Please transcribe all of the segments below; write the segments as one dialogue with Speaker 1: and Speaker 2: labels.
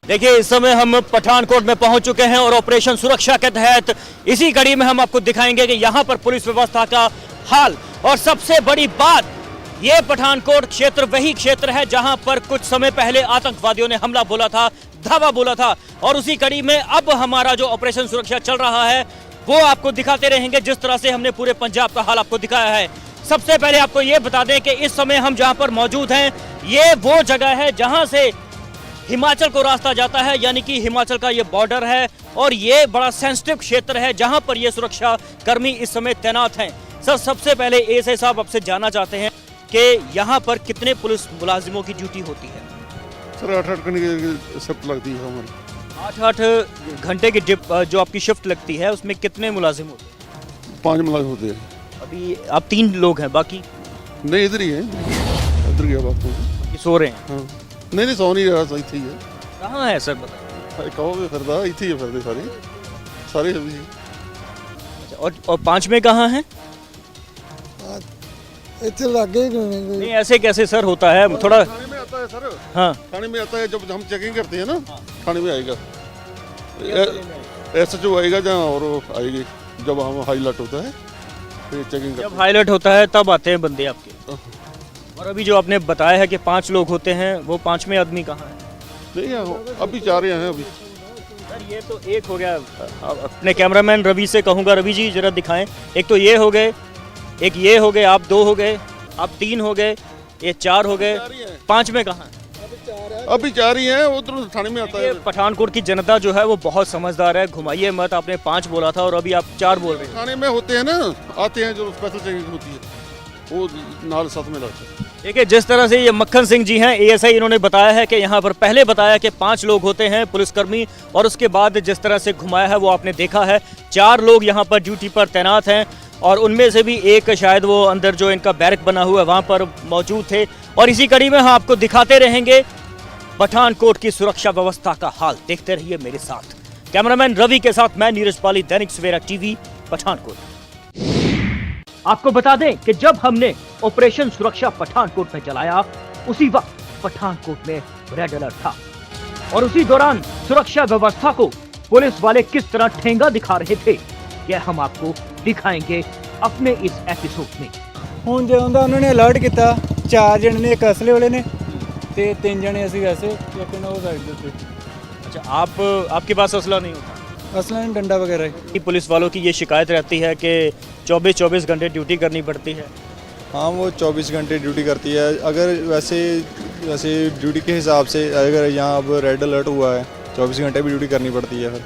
Speaker 1: देखिए, इस समय हम पठानकोट में पहुंच चुके हैं और ऑपरेशन सुरक्षा के तहत इसी कड़ी में हम आपको दिखाएंगे कि यहां पर पुलिस व्यवस्था का हाल। और सबसे बड़ी बात, ये पठानकोट क्षेत्र वही क्षेत्र है जहां पर कुछ समय पहले आतंकवादियों ने हमला बोला था, धावा बोला था। और उसी कड़ी में अब हमारा जो ऑपरेशन सुरक्षा चल रहा है वो आपको दिखाते रहेंगे, जिस तरह से हमने पूरे पंजाब का हाल आपको दिखाया है। सबसे पहले आपको ये बता दें कि इस समय हम जहां पर मौजूद हैं, ये वो जगह है जहां से हिमाचल को रास्ता जाता है, यानी कि हिमाचल का ये बॉर्डर है। और ये बड़ा सेंसिटिव क्षेत्र है जहां पर ये सुरक्षा कर्मी इस समय तैनात हैं। सर, सबसे पहले एएसआई साहब आपसे जानना चाहते हैं कि यहाँ पर कितने पुलिस मुलाजिमों की ड्यूटी होती है?
Speaker 2: सर 8-8 घंटे की शिफ्ट लगती है हमारी।
Speaker 1: 8-8 घंटे की जो आपकी शिफ्ट लगती है उसमें कितने मुलाजिम होते हैं?
Speaker 2: 5 मुलाजिम होते हैं।
Speaker 1: अभी आप 3 लोग हैं, बाकी
Speaker 2: नहीं इधर ही है, इधर गया बात
Speaker 1: सो रहे हैं?
Speaker 2: हाँ नहीं सौ नहीं रहा, इतने ही है।
Speaker 1: कहाँ है सर, बताइए।
Speaker 2: कहोगे फिरदा इतने ही फिरदे सारे अभी।
Speaker 1: और 5 में कहाँ हैं?
Speaker 3: इतने लगे
Speaker 1: नहीं, ऐसे कैसे सर होता है? थोड़ा
Speaker 2: थाने में आता है सर।
Speaker 1: हाँ,
Speaker 2: थाने में आता है जब हम चेकिंग करते हैं ना, थाने में आएगा। SHO आएगा जहाँ, और आएगी जब हम हाईलाइट होता है फिर चेकिंग करते हैं।
Speaker 1: जब हाईलाइट होता है तब आते हैं बंदे आपके। और अभी जो आपने बताया है कि 5 लोग होते हैं, वो 5वें आदमी कहाँ है?
Speaker 2: नहीं अभी 4 हैं अभी।
Speaker 1: सर, ये तो एक हो गया। अपने कैमरामैन रवि से कहूँगा, रवि जी जरा दिखाएं। एक तो ये हो गए, एक ये हो गए, आप 2 हो गए, आप 3 हो गए, ये 4 हो गए, 5वें कहाँ है?
Speaker 2: अभी 4 ही हैं, उधर थाने में आता है।
Speaker 1: पठानकोट की जनता जो है वो बहुत समझदार है, घुमाइए मत। आपने 5 बोला था और अभी आप 4 बोल रहे हैं।
Speaker 2: थाने में होते हैं ना, आते हैं जो स्पेशल चेकिंग होती है वो नाल साथ में लाते हैं।
Speaker 1: देखिए, जिस तरह से ये मक्खन सिंह जी हैं एएसआई, इन्होंने बताया है कि यहाँ पर पहले बताया कि 5 लोग होते हैं पुलिसकर्मी, और उसके बाद जिस तरह से घुमाया है वो आपने देखा है। 4 लोग यहाँ पर ड्यूटी पर तैनात हैं और उनमें से भी एक शायद वो अंदर जो इनका बैरक बना हुआ है वहाँ पर मौजूद थे। और इसी कड़ी में हम आपको दिखाते रहेंगे पठानकोट की सुरक्षा व्यवस्था का हाल। देखते रहिए मेरे साथ। कैमरामैन रवि के साथ मैं नीरज पाली, दैनिक सवेरा टीवी, पठानकोट। आपको बता दें कि जब हमने ऑपरेशन सुरक्षा पठानकोट में चलाया, उसी वक्त पठानकोट में रेड अलर्ट था और उसी दौरान सुरक्षा व्यवस्था को पुलिस वाले किस तरह ठेंगा दिखा रहे थे, यह हम आपको दिखाएंगे अपने इस एपिसोड में।
Speaker 3: ਹੁਣ ਜਦੋਂ ਦਾ ਉਹਨਾਂ ਨੇ ਅਲਰਟ ਕੀਤਾ 4 ਜਣੇ ਨੇ, ਇੱਕ ਅਸਲੇ ਵਾਲੇ ਨੇ ਤੇ 3 ਜਣੇ ਅਸੀਂ ਵੈਸੇ ਇੱਕ ਨਾ ਉਹ ਸਾਈਡ ਦੇ ਉੱਤੇ।
Speaker 1: अच्छा, आपके पास असला नहीं होता?
Speaker 3: ਅਸਲਾ ਨੇ ਡੰਡਾ ਵਗੈਰਾ ਹੀ।
Speaker 1: पुलिस वालों की ये शिकायत रहती है कि 24-24 घंटे ड्यूटी करनी पड़ती है।
Speaker 4: हाँ, वो 24 घंटे ड्यूटी करती है। अगर वैसे ड्यूटी के हिसाब से अगर यहाँ अब रेड अलर्ट हुआ है, 24 घंटे भी ड्यूटी करनी पड़ती है। फिर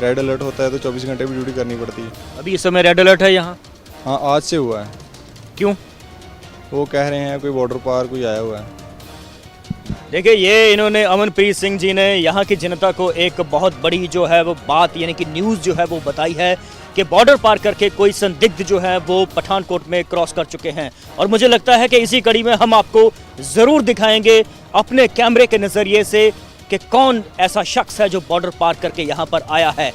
Speaker 4: रेड अलर्ट होता है तो 24 घंटे भी ड्यूटी करनी पड़ती है।
Speaker 1: अभी इस समय रेड अलर्ट है यहाँ?
Speaker 4: हाँ, आज से हुआ है।
Speaker 1: क्यों?
Speaker 4: वो कह रहे हैं कोई बॉर्डर पार कोई आया हुआ है।
Speaker 1: देखिए, ये इन्होंने अमनप्रीत सिंह जी ने यहाँ की जनता को एक बहुत बड़ी जो है वो बात, यानी कि न्यूज़ जो है वो बताई है कि बॉर्डर पार करके कोई संदिग्ध जो है वो पठानकोट में क्रॉस कर चुके हैं। और मुझे लगता है कि इसी कड़ी में हम आपको ज़रूर दिखाएंगे अपने कैमरे के नज़रिए से कि कौन ऐसा शख्स है जो बॉर्डर पार करके यहाँ पर आया है।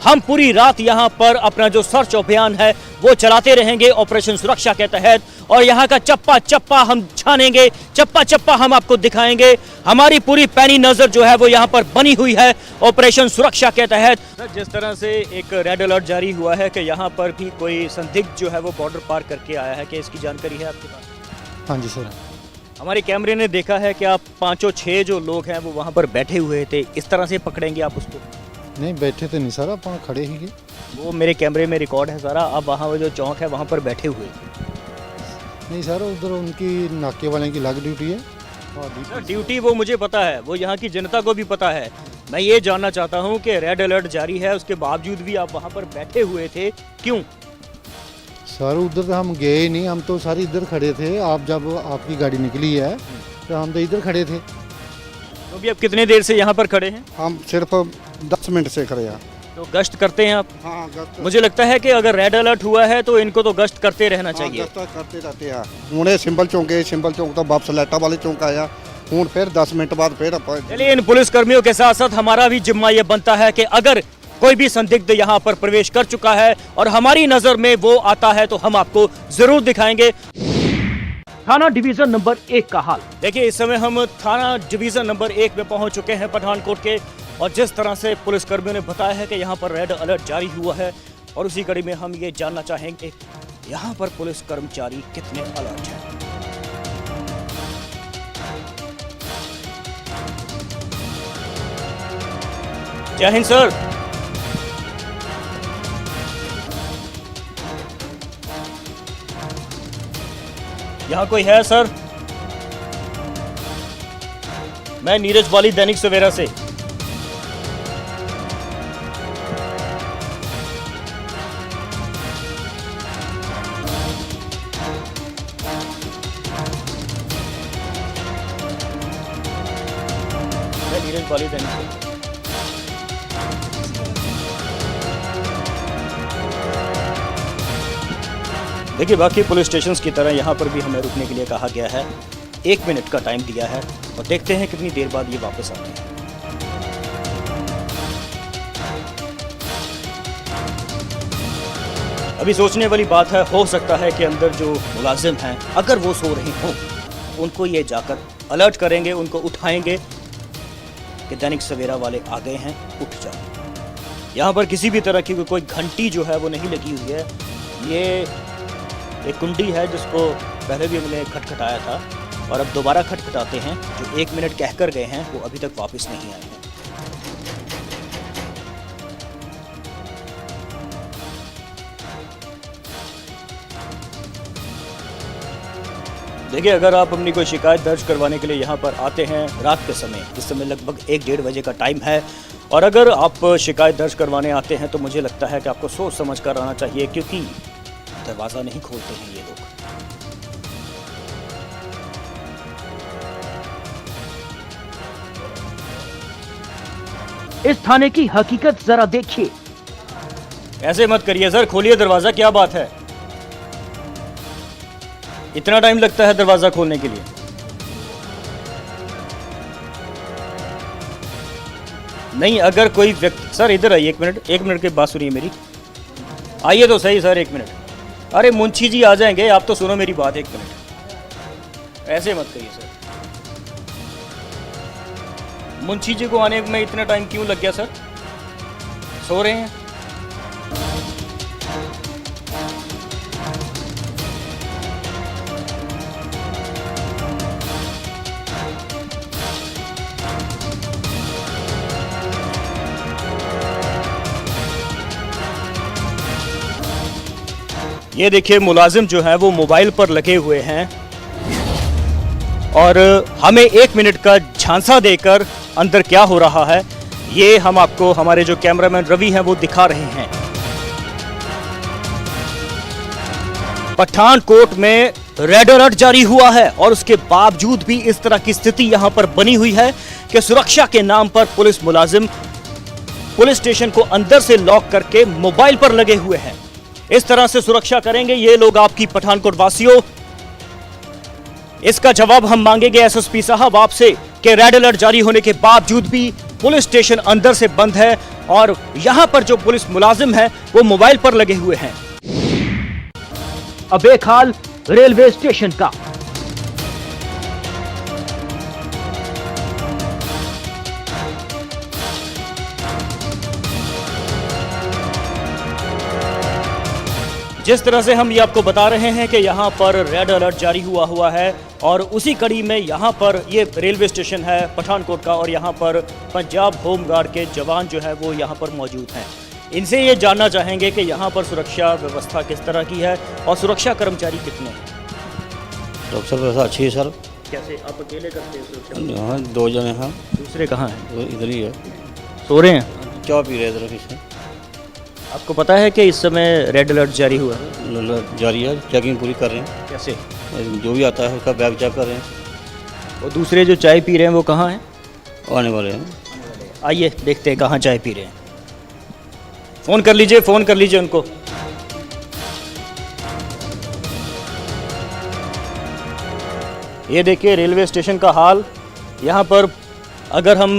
Speaker 1: हम पूरी रात यहाँ पर अपना जो सर्च अभियान है वो चलाते रहेंगे ऑपरेशन सुरक्षा के तहत, और यहाँ का चप्पा चप्पा हम छानेंगे, चप्पा चप्पा हम आपको दिखाएंगे। हमारी पूरी पैनी नज़र जो है वो यहाँ पर बनी हुई है ऑपरेशन सुरक्षा के तहत। जिस तरह से एक रेड अलर्ट जारी हुआ है कि यहाँ पर भी कोई संदिग्ध जो है वो बॉर्डर पार करके आया है, कि इसकी जानकारी है आपके पास?
Speaker 3: हाँ जी सर।
Speaker 1: हमारे कैमरे ने देखा है कि आप 5-6 जो लोग हैं वो वहाँ पर बैठे हुए थे, इस तरह से पकड़ेंगे आप उसको?
Speaker 3: नहीं बैठे तो नहीं सर, आप खड़े ही।
Speaker 1: वो मेरे कैमरे में रिकॉर्ड है सारा। अब वहाँ वो जो चौक है वहाँ पर बैठे हुए थे।
Speaker 3: नहीं सर, उधर उनकी नाके वाले की अलग ड्यूटी है।
Speaker 1: ड्यूटी वो मुझे पता है, वो यहाँ की जनता को भी पता है। मैं ये जानना चाहता हूँ कि रेड अलर्ट जारी है, उसके बावजूद भी आप वहाँ पर बैठे हुए थे, क्यों?
Speaker 3: सर उधर हम गए ही नहीं, हम तो सारे इधर खड़े थे। आप जब आपकी गाड़ी निकली है तो हम तो इधर खड़े थे।
Speaker 1: तो अभी आप कितने देर से यहाँ पर खड़े हैं?
Speaker 3: हम सिर्फ 10 मिनट से खड़े हैं।
Speaker 1: तो गश्त करते हैं आप?
Speaker 3: हाँ गश्त।
Speaker 1: मुझे लगता है कि अगर रेड अलर्ट हुआ है तो इनको तो गश्त करते रहना चाहिए।
Speaker 3: गश्त करते रहते हैं। हुणे सिंबल चौक गए, सिंबल चौक तो वापस लाइटा वाले चौक आया, हूँ फिर 10 मिनट बाद फिर।
Speaker 1: चलिए, इन पुलिस कर्मियों के साथ साथ हमारा भी जिम्मा ये बनता है कि अगर कोई भी संदिग्ध यहाँ पर प्रवेश कर चुका है और हमारी नजर में वो आता है तो हम आपको जरूर दिखाएंगे। थाना डिवीजन नंबर 1 का हाल। देखिए इस समय हम थाना डिवीजन नंबर 1 में पहुंच चुके हैं पठानकोट के, और जिस तरह से पुलिस कर्मियों ने बताया है कि यहाँ पर रेड अलर्ट जारी हुआ है, और उसी कड़ी में हम ये जानना चाहेंगे यहाँ पर पुलिस कर्मचारी कितने अलर्ट हैं। जय हिंद सर। यहाँ कोई है सर? मैं नीरज वाली दैनिक सवेरा से। मैं नीरज वाली दैनिक सवेरा। देखिए बाकी पुलिस स्टेशंस की तरह यहाँ पर भी हमें रुकने के लिए कहा गया है। 1 मिनट का टाइम दिया है, और देखते हैं कितनी देर बाद ये वापस आते हैं। अभी सोचने वाली बात है, हो सकता है कि अंदर जो मुलाजिम हैं अगर वो सो रहे हों, उनको ये जाकर अलर्ट करेंगे, उनको उठाएंगे कि दैनिक सवेरा वाले आ गए हैं, उठ जाओ। यहाँ पर किसी भी तरह की कोई घंटी जो है वो नहीं लगी हुई है। ये एक कुंडी है जिसको पहले भी हमने खटखटाया था, और अब दोबारा खटखटाते हैं। जो 1 मिनट कहकर गए हैं वो अभी तक वापस नहीं आए हैं। देखिए अगर आप अपनी कोई शिकायत दर्ज करवाने के लिए यहाँ पर आते हैं रात के समय, इस समय लगभग 1-1:30 बजे का टाइम है, और अगर आप शिकायत दर्ज करवाने आते हैं तो मुझे लगता है कि आपको सोच समझ कर आना चाहिए, क्योंकि दरवाज़ा नहीं खोलते हैं ये लोग। इस थाने की हकीकत जरा देखिए। ऐसे मत करिए सर, खोलिए दरवाजा, क्या बात है? इतना टाइम लगता है दरवाजा खोलने के लिए? नहीं, अगर कोई व्यक्ति, सर इधर आइए 1 मिनट की बात सुनिए मेरी। आइए तो सही सर, 1 मिनट। अरे मुंशी जी आ जाएंगे, आप तो सुनो मेरी बात 1 मिनट। ऐसे मत करिए सर। मुंशी जी को आने में इतना टाइम क्यों लग गया सर? सो रहे हैं? ये देखिए मुलाजिम जो है वो मोबाइल पर लगे हुए हैं, और हमें 1 मिनट का झांसा देकर अंदर क्या हो रहा है ये हम आपको हमारे जो कैमरामैन रवि हैं वो दिखा रहे हैं। पठानकोट में रेड अलर्ट जारी हुआ है, और उसके बावजूद भी इस तरह की स्थिति यहां पर बनी हुई है कि सुरक्षा के नाम पर पुलिस मुलाजिम पुलिस स्टेशन को अंदर से लॉक करके मोबाइल पर लगे हुए हैं। इस तरह से सुरक्षा करेंगे ये लोग आपकी पठानकोट वासियों? इसका जवाब हम मांगेंगे एसएसपी साहब आपसे कि रेड अलर्ट जारी होने के बावजूद भी पुलिस स्टेशन अंदर से बंद है, और यहां पर जो पुलिस मुलाजिम है वो मोबाइल पर लगे हुए हैं। अब एक हाल रेलवे स्टेशन का। जिस तरह से हम ये आपको बता रहे हैं कि यहाँ पर रेड अलर्ट जारी हुआ है, और उसी कड़ी में यहाँ पर ये रेलवे स्टेशन है पठानकोट का, और यहाँ पर पंजाब होमगार्ड के जवान जो है वो यहाँ पर मौजूद हैं। इनसे ये जानना चाहेंगे कि यहाँ पर सुरक्षा व्यवस्था किस तरह की है, और सुरक्षा कर्मचारी कितने हैं?
Speaker 5: सुरक्षा व्यवस्था अच्छी है सर।
Speaker 1: कैसे आप अकेले करते हैं सुरक्षा?
Speaker 5: हाँ 2 जने हैं।
Speaker 1: दूसरे कहाँ हैं?
Speaker 5: वो इधर ही है,
Speaker 1: सो रहे हैं,
Speaker 5: चाय पी रहे इधर किसी।
Speaker 1: आपको पता है कि इस समय रेड अलर्ट जारी हुआ है?
Speaker 5: जारी है, चेकिंग पूरी कर रहे हैं।
Speaker 1: कैसे?
Speaker 5: जो भी आता है उसका बैग चेक कर रहे हैं।
Speaker 1: और दूसरे जो चाय पी रहे हैं वो कहाँ हैं?
Speaker 5: आने वाले हैं।
Speaker 1: आइए देखते हैं कहाँ चाय पी रहे हैं। फ़ोन कर लीजिए उनको। ये देखिए रेलवे स्टेशन का हाल। यहाँ पर अगर हम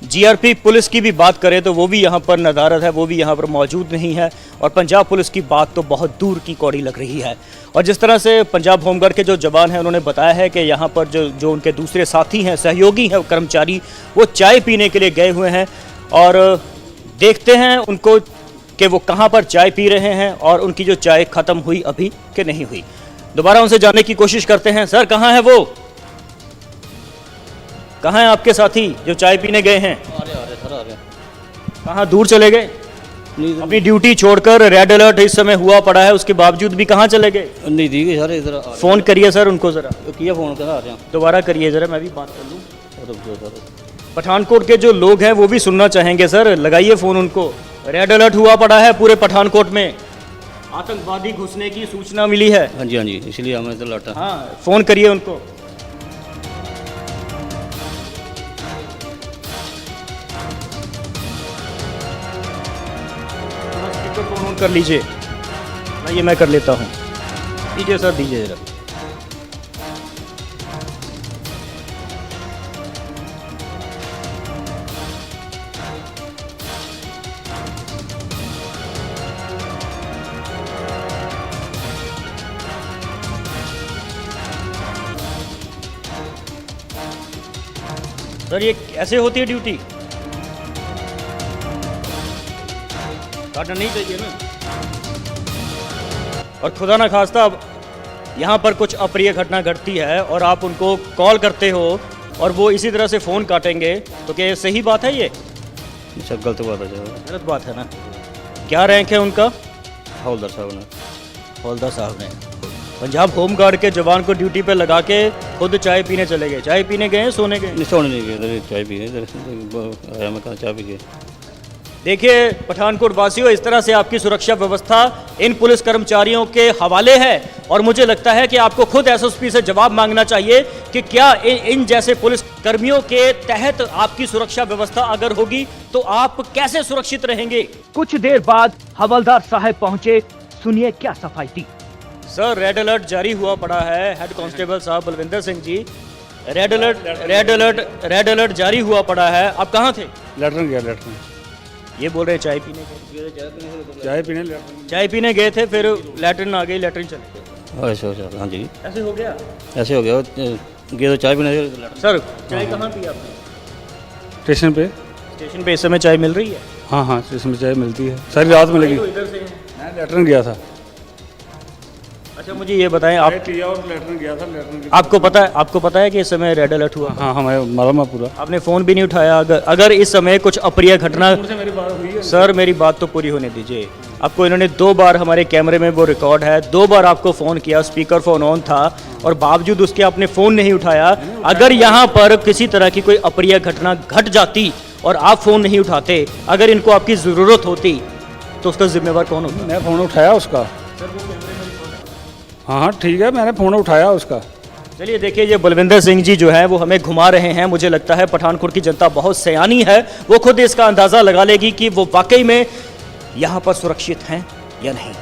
Speaker 1: जीआरपी पुलिस की भी बात करें तो वो भी यहाँ पर नदारद है, वो भी यहाँ पर मौजूद नहीं है। और पंजाब पुलिस की बात तो बहुत दूर की कौड़ी लग रही है। और जिस तरह से पंजाब होमगार्ड के जो जवान हैं उन्होंने बताया है कि यहाँ पर जो उनके दूसरे साथी हैं, सहयोगी हैं, कर्मचारी, वो चाय पीने के लिए गए हुए हैं। और देखते हैं उनको कि वो कहाँ पर चाय पी रहे हैं और उनकी जो चाय ख़त्म हुई अभी कि नहीं हुई। दोबारा उनसे जानने की कोशिश करते हैं। सर, कहाँ है वो? कहाँ हैं आपके साथी जो चाय पीने गए हैं?
Speaker 5: आ रहे सर, आ रहे।
Speaker 1: कहाँ दूर चले गए?
Speaker 5: नहीं
Speaker 1: अपनी ड्यूटी छोड़कर रेड अलर्ट इस समय हुआ पड़ा है, उसके बावजूद भी कहाँ चले गए?
Speaker 5: नहीं दी गई सर, इधर आ रहे।
Speaker 1: फ़ोन करिए सर उनको ज़रा,
Speaker 5: किया फ़ोन कर आ रहे हैं।
Speaker 1: दोबारा करिए ज़रा, मैं भी बात कर लूँ।
Speaker 5: रुक जाओ सर।
Speaker 1: पठानकोट के जो लोग हैं वो भी सुनना चाहेंगे सर, लगाइए फ़ोन उनको। रेड अलर्ट हुआ पड़ा है पूरे पठानकोट में, आतंकवादी घुसने की सूचना मिली है।
Speaker 5: हाँ जी, इसलिए हमें तो लौटा।
Speaker 1: हाँ, फ़ोन करिए उनको। स्पीकर को ऑन कर लीजिए। ये मैं कर लेता हूँ। दीजिए सर, दीजिए जरा। सर, ये कैसे होती है ड्यूटी? काटना नहीं चाहिए ना। और खुदा ना खास्ता अब यहाँ पर कुछ अप्रिय घटना घटती है और आप उनको कॉल करते हो और वो इसी तरह से फ़ोन काटेंगे, तो क्या ये सही बात है? ये
Speaker 5: सब गलत बात है सर।
Speaker 1: गलत बात है ना। क्या रैंक है उनका?
Speaker 5: हवलदार साहब ने।
Speaker 1: हवलदार साहब ने पंजाब होमगार्ड के जवान को ड्यूटी पे लगा के खुद चाय पीने चले गए। चाय पीने गए हैं, सोने गए?
Speaker 5: नहीं, सोने नहीं गए, इधर चाय पी गए। इधर आया, मैं कहा चाय पी गए।
Speaker 1: देखिए पठानकोट वासियों, इस तरह से आपकी सुरक्षा व्यवस्था इन पुलिस कर्मचारियों के हवाले है और मुझे लगता है कि आपको खुद एसएसपी से जवाब मांगना चाहिए कि क्या इन जैसे पुलिस कर्मियों के तहत आपकी सुरक्षा व्यवस्था अगर होगी तो आप कैसे सुरक्षित रहेंगे। कुछ देर बाद हवलदार साहब पहुंचे, सुनिए क्या सफाई थी। सर, रेड अलर्ट जारी हुआ पड़ा है। हेड कांस्टेबल साहब बलविंदर सिंह जी, रेड अलर्ट जारी हुआ पड़ा है। आप कहाँ थे?
Speaker 6: लेटरिन गया, लेटरिन।
Speaker 1: ये बोल रहे हैं चाय पीने गए।
Speaker 6: चाय पीने
Speaker 1: गए थे, फिर लैट्रिन आ गई, लैट्रिन चले गए।
Speaker 5: ऐसे हो सर। हाँ जी,
Speaker 1: ऐसे हो गया।
Speaker 5: ऐसे हो गया। गए तो चाय पीने।
Speaker 1: सर, चाय कहाँ पी आपने?
Speaker 6: स्टेशन पे।
Speaker 1: स्टेशन पे इस समय चाय मिल रही है?
Speaker 6: हाँ, स्टेशन पे चाय मिलती है, सारी रात मिलेगी।
Speaker 1: तो इधर से हैं।
Speaker 6: मैं लेटरिन गया था।
Speaker 1: अच्छा, मुझे ये बताएं, आप
Speaker 6: और लेटरिन गया था। लेटरिन
Speaker 1: आपको पता है कि इस समय रेड अलर्ट हुआ?
Speaker 6: हाँ, हमें मालूम है पूरा।
Speaker 1: आपने फ़ोन भी नहीं उठाया। अगर इस समय कुछ अप्रिय घटना।
Speaker 6: मेरी बात हुई है।
Speaker 1: सर, मेरी बात तो पूरी होने दीजिए। आपको इन्होंने 2 बार, हमारे कैमरे में वो रिकॉर्ड है, 2 बार आपको फ़ोन किया, स्पीकर फ़ोन ऑन था और बावजूद उसके आपने फ़ोन नहीं उठाया। अगर यहाँ पर किसी तरह की कोई अप्रिय घटना घट जाती और आप फ़ोन नहीं उठाते, अगर इनको आपकी ज़रूरत होती तो उसका जिम्मेवार कौन होता?
Speaker 6: मैं फ़ोन उठाया उसका। हाँ, ठीक है, मैंने फ़ोन उठाया उसका।
Speaker 1: चलिए देखिए, ये बलविंदर सिंह जी जो है वो हमें घुमा रहे हैं। मुझे लगता है पठानकोट की जनता बहुत सयानी है, वो खुद इसका अंदाज़ा लगा लेगी कि वो वाकई में यहाँ पर सुरक्षित हैं या नहीं।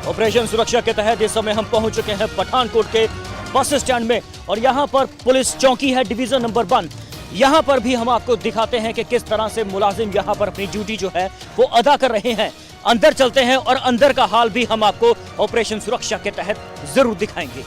Speaker 1: ऑपरेशन सुरक्षा के तहत इस समय हम पहुंच चुके हैं पठानकोट के बस स्टैंड में और यहाँ पर पुलिस चौकी है, डिवीज़न नंबर 1। यहाँ पर भी हम आपको दिखाते हैं कि किस तरह से मुलाजिम यहाँ पर अपनी ड्यूटी जो है वो अदा कर रहे हैं। अंदर चलते हैं और अंदर का हाल भी हम आपको ऑपरेशन सुरक्षा के तहत जरूर दिखाएंगे।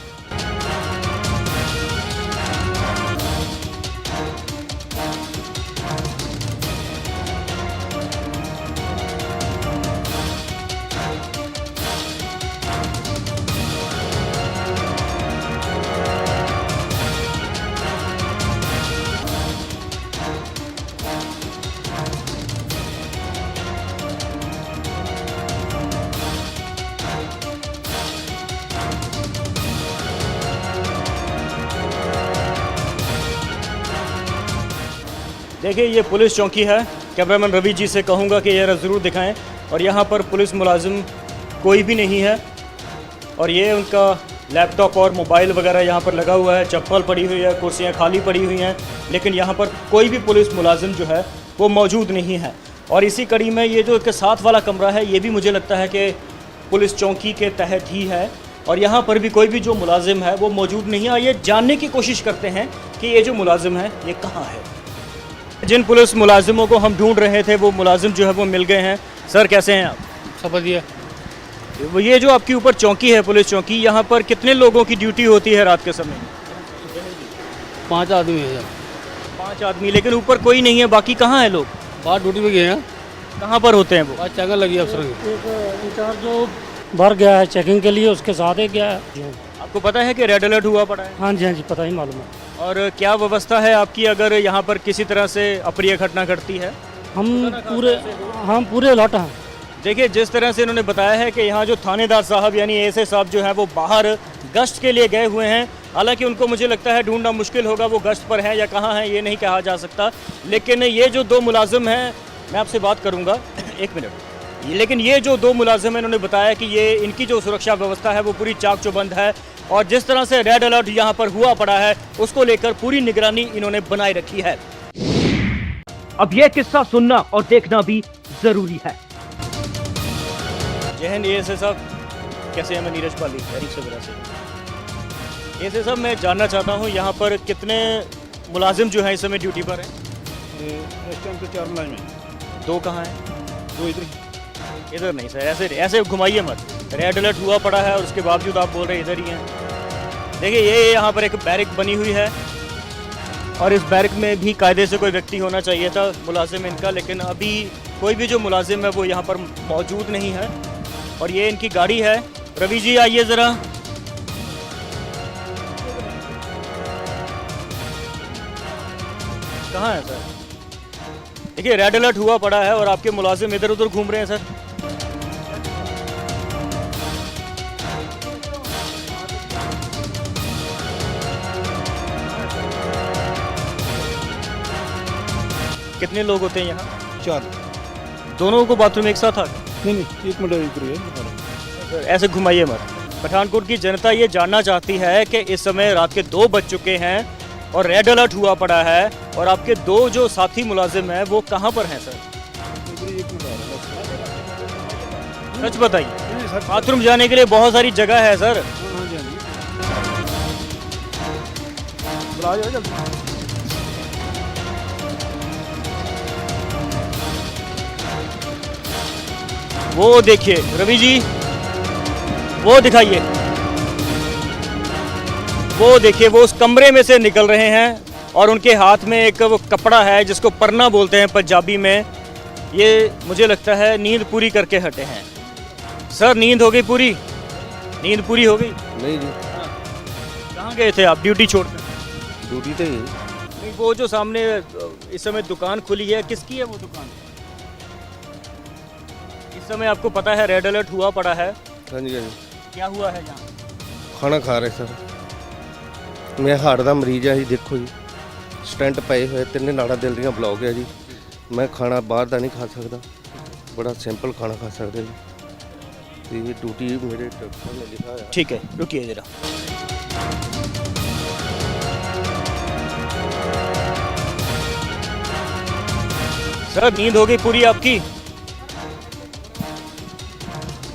Speaker 1: देखिए, ये पुलिस चौकी है। कैमरामैन रवि जी से कहूँगा कि यह ज़रूर दिखाएं। और यहाँ पर पुलिस मुलाजिम कोई भी नहीं है और ये उनका लैपटॉप और मोबाइल वगैरह यहाँ पर लगा हुआ है, चप्पल पड़ी हुई है, कुर्सियाँ खाली पड़ी हुई हैं, लेकिन यहाँ पर कोई भी पुलिस मुलाजिम जो है वो मौजूद नहीं है। और इसी कड़ी में ये जो एक साथ वाला कमरा है, ये भी मुझे लगता है कि पुलिस चौकी के तहत ही है और यहाँ पर भी कोई भी जो मुलाजिम है वो मौजूद नहीं है। ये जानने की कोशिश करते हैं कि ये जो मुलाजिम है ये कहाँ है। जिन पुलिस मुलाजिमों को हम ढूंढ रहे थे वो मुलाजिम जो है वो मिल गए हैं। सर कैसे हैं आप?
Speaker 7: सब बढ़िया।
Speaker 1: वो ये जो आपके ऊपर चौकी है, पुलिस चौकी, यहाँ पर कितने लोगों की ड्यूटी होती है रात के समय?
Speaker 7: 5 आदमी है।
Speaker 1: 5 आदमी, लेकिन ऊपर कोई नहीं है, बाकी कहाँ है लोग?
Speaker 7: बाहर ड्यूटी पे गए हैं।
Speaker 1: कहाँ पर होते हैं वो?
Speaker 7: आज चैनल लगी अफसर की।
Speaker 8: एक इंचार्ज जो बाहर गया है चेकिंग के लिए, उसके साथ ही गया है।
Speaker 1: आपको पता है कि रेड अलर्ट हुआ पड़ा है?
Speaker 8: हाँ जी पता ही मालूम है।
Speaker 1: और क्या व्यवस्था है आपकी अगर यहाँ पर किसी तरह से अप्रिय घटना घटती है?
Speaker 8: हम पूरे अलर्ट हैं।
Speaker 1: देखिए, जिस तरह से इन्होंने बताया है कि यहाँ जो थानेदार साहब यानी एसए साहब जो हैं वो बाहर गश्त के लिए गए हुए हैं। हालांकि उनको मुझे लगता है ढूंढना मुश्किल होगा, वो गश्त पर हैं या कहाँ हैं ये नहीं कहा जा सकता। लेकिन ये जो 2 मुलाजिम हैं, मैं आपसे बात करूँगा 1 मिनट। लेकिन ये जो 2 मुलाजिम हैं, इन्होंने बताया कि ये इनकी जो सुरक्षा व्यवस्था है वो पूरी चाक चौबंद है और जिस तरह से रेड अलर्ट यहाँ पर हुआ पड़ा है उसको लेकर पूरी निगरानी इन्होंने बनाए रखी है। अब यह किस्सा सुनना और देखना भी जरूरी है। जय हिंद एएसए साहब, कैसे हैं? मैं नीरज पाली दैनिक सवेरा से। एएसए साहब, मैं जानना चाहता हूँ यहाँ पर कितने मुलाजिम जो हैं इस समय ड्यूटी पर हैं?
Speaker 2: इस टाइम तो 4 मुलाजिम हैं।
Speaker 1: 2 कहाँ हैं?
Speaker 2: 2 इधर।
Speaker 1: इधर नहीं सर, ऐसे ऐसे घुमाइए मत। रेड अलर्ट हुआ पड़ा है और उसके बावजूद आप बोल रहे हैं इधर ही हैं। देखिए, ये यहाँ पर एक बैरिक बनी हुई है और इस बैरिक में भी कायदे से कोई व्यक्ति होना चाहिए था मुलाजिम इनका, लेकिन अभी कोई भी जो मुलाजिम है वो यहाँ पर मौजूद नहीं है। और ये इनकी गाड़ी है। रवि जी आइए ज़रा। कहाँ है सर? देखिए, रेड अलर्ट हुआ पड़ा है और आपके मुलाजिम इधर उधर घूम रहे हैं सर। कितने लोग होते हैं यहाँ?
Speaker 2: 4।
Speaker 1: दोनों को बाथरूम एक साथ आ गए?
Speaker 2: नहीं, 1 मिनट इधर है।
Speaker 1: सर, ऐसे घुमाइए मत। पठानकोट की जनता ये जानना चाहती है कि इस समय रात के 2 बज चुके हैं और रेड अलर्ट हुआ पड़ा है और आपके 2 जो साथी मुलाजिम हैं वो कहाँ पर हैं सर? सच बताइए। बाथरूम जाने के लिए बहुत सारी जगह है सर। वो देखिए रवि जी, वो दिखाइए। वो देखिए, वो उस कमरे में से निकल रहे हैं और उनके हाथ में एक वो कपड़ा है जिसको परना बोलते हैं पंजाबी में। ये मुझे लगता है नींद पूरी करके हटे हैं। सर, नींद हो गई पूरी? नींद पूरी हो गई?
Speaker 9: नहीं जी।
Speaker 1: कहाँ गए थे आप ड्यूटी छोड़कर?
Speaker 9: ड्यूटी पे ही।
Speaker 1: नहीं, वो जो सामने इस समय दुकान खुली है, किसकी है वो दुकान? इस समय आपको पता है रेड अलर्ट हुआ पड़ा है।
Speaker 9: हाँ जी।
Speaker 1: क्या हुआ है यहाँ?
Speaker 9: खाना खा रहे सर। मैं हार्ट ਦਾ ਮਰੀਜ਼ ਆ ਜੀ। ਦੇਖੋ ਜੀ, ਸਟੈਂਟ ਪਏ ਹੋਏ, 3 ਨਾੜਾਂ ਦਿਲ ਦੀਆਂ ਬਲੌਕ ਹੈ ਜੀ। ਮੈਂ ਖਾਣਾ ਬਾਹਰ ਦਾ ਨਹੀਂ ਖਾ ਸਕਦਾ, ਬੜਾ ਸਿੰਪਲ ਖਾਣਾ ਖਾ ਸਕਦਾ ਜੀ। ਤੇ ਇਹ ਡਿਊਟੀ ਮੇਰੇ ਡਾਕਟਰ ਨੇ ਲਿਖਾ ਹੈ।
Speaker 1: ठीक है, रुकिए जरा। सर, नींद हो गई पूरी आपकी?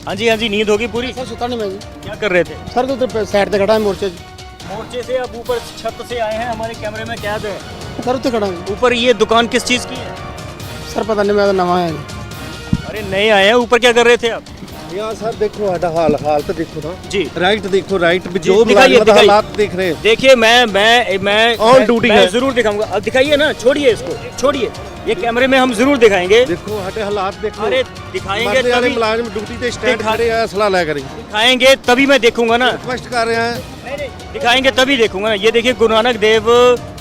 Speaker 1: हाँ जी, नींद हो गई पूरी?
Speaker 7: सर सुता नहीं मैं जी।
Speaker 1: क्या कर रहे थे?
Speaker 7: सर तो उधर साइड पे खड़ा है मोर्चे जी।
Speaker 1: मोर्चे से आप ऊपर छत से आए हैं, हमारे कैमरे में कैद है।
Speaker 7: सर उत्ते खड़ा है।
Speaker 1: ऊपर ये दुकान किस चीज़ की है?
Speaker 7: सर पता नहीं, मैं तो नवा आया जी।
Speaker 1: अरे नए आए हैं, ऊपर क्या कर रहे थे आप?
Speaker 9: यहाँ सर देखो साਡਾ हालत देखो ना
Speaker 1: जी।
Speaker 9: राइट देखो, राइट भी
Speaker 1: जी,
Speaker 9: जो
Speaker 1: दिखाइए,
Speaker 9: मुलाजिम
Speaker 1: दिखाइए।
Speaker 9: हालात देख रहे हैं।
Speaker 1: देखिए, मैं
Speaker 9: On duty
Speaker 1: मैं
Speaker 9: है।
Speaker 1: जरूर दिखाऊंगा। अब दिखाइए ना, छोड़िए इसको, छोड़िए। ये कैमरे में हम जरूर दिखाएंगे।
Speaker 9: देखो साडे हालात देखो।
Speaker 1: अरे दिखाएंगे
Speaker 9: मरने वाले
Speaker 1: तभी,
Speaker 9: मुलाजिम ड्यूटी ਤੇ ਸਟੈਂਡ
Speaker 1: दिखा-
Speaker 9: ਖੜੇ ਆ, ਅਸਲਾ ਲੈ ਕਰੀ।
Speaker 1: दिखाएंगे तभी मैं देखूंगा ना।
Speaker 9: रिक्वेस्ट कर रहे हैं।
Speaker 1: दिखाएंगे तभी देखूंगा ना। ये देखिए, Guru Nanak Dev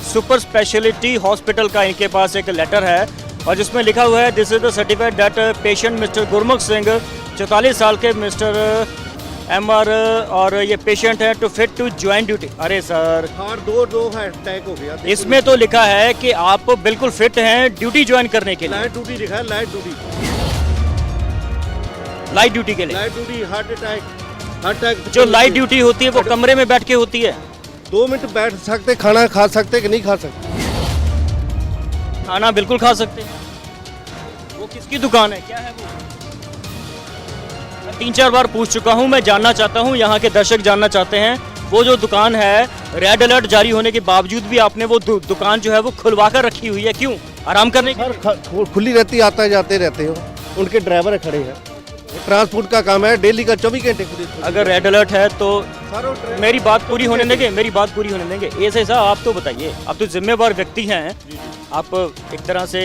Speaker 1: super speciality hospital का इनके पास एक लेटर है और जिसमें लिखा हुआ है, this is the certificate that patient mister Gurmukh Singh 44 साल के मिस्टर MR और ये पेशेंट है too fit to join duty. अरे सर,
Speaker 9: हार्ट दो है, अटैक हो गया। देखो
Speaker 1: इसमें तो लिखा है कि आप बिल्कुल फिट हैं ड्यूटी ज्वाइन करने के लिए।
Speaker 9: लाइट ड्यूटी लिखा है, लाइट ड्यूटी,
Speaker 1: लाइट ड्यूटी के लिए।
Speaker 9: Light duty, heart attack.
Speaker 1: जो लाइट ड्यूटी होती है वो कमरे में बैठ के होती है।
Speaker 9: 2 मिनट बैठ सकते, खाना खा सकते कि नहीं खा सकते?
Speaker 1: खाना बिल्कुल खा सकते हैं। वो किसकी दुकान है, क्या है वो? मैं 3-4 बार पूछ चुका हूं। मैं जानना चाहता हूं, यहाँ के दर्शक जानना चाहते हैं, वो जो दुकान है रेड अलर्ट जारी होने के बावजूद भी आपने वो दुकान जो है वो खुलवा कर रखी हुई है, क्यों? आराम करने के
Speaker 9: सर खुली रहती, आते जाते रहते हो, उनके ड्राइवर खड़े हैं, ट्रांसपोर्ट का काम है, डेली का 24 घंटे खुली।
Speaker 1: अगर रेड अलर्ट है तो
Speaker 9: सर वो ड्राइवर-
Speaker 1: मेरी बात पूरी होने देंगे, मेरी बात पूरी होने देंगे। ऐसे साहब आप तो बताइए, आप तो जिम्मेवार व्यक्ति हैं, आप एक तरह से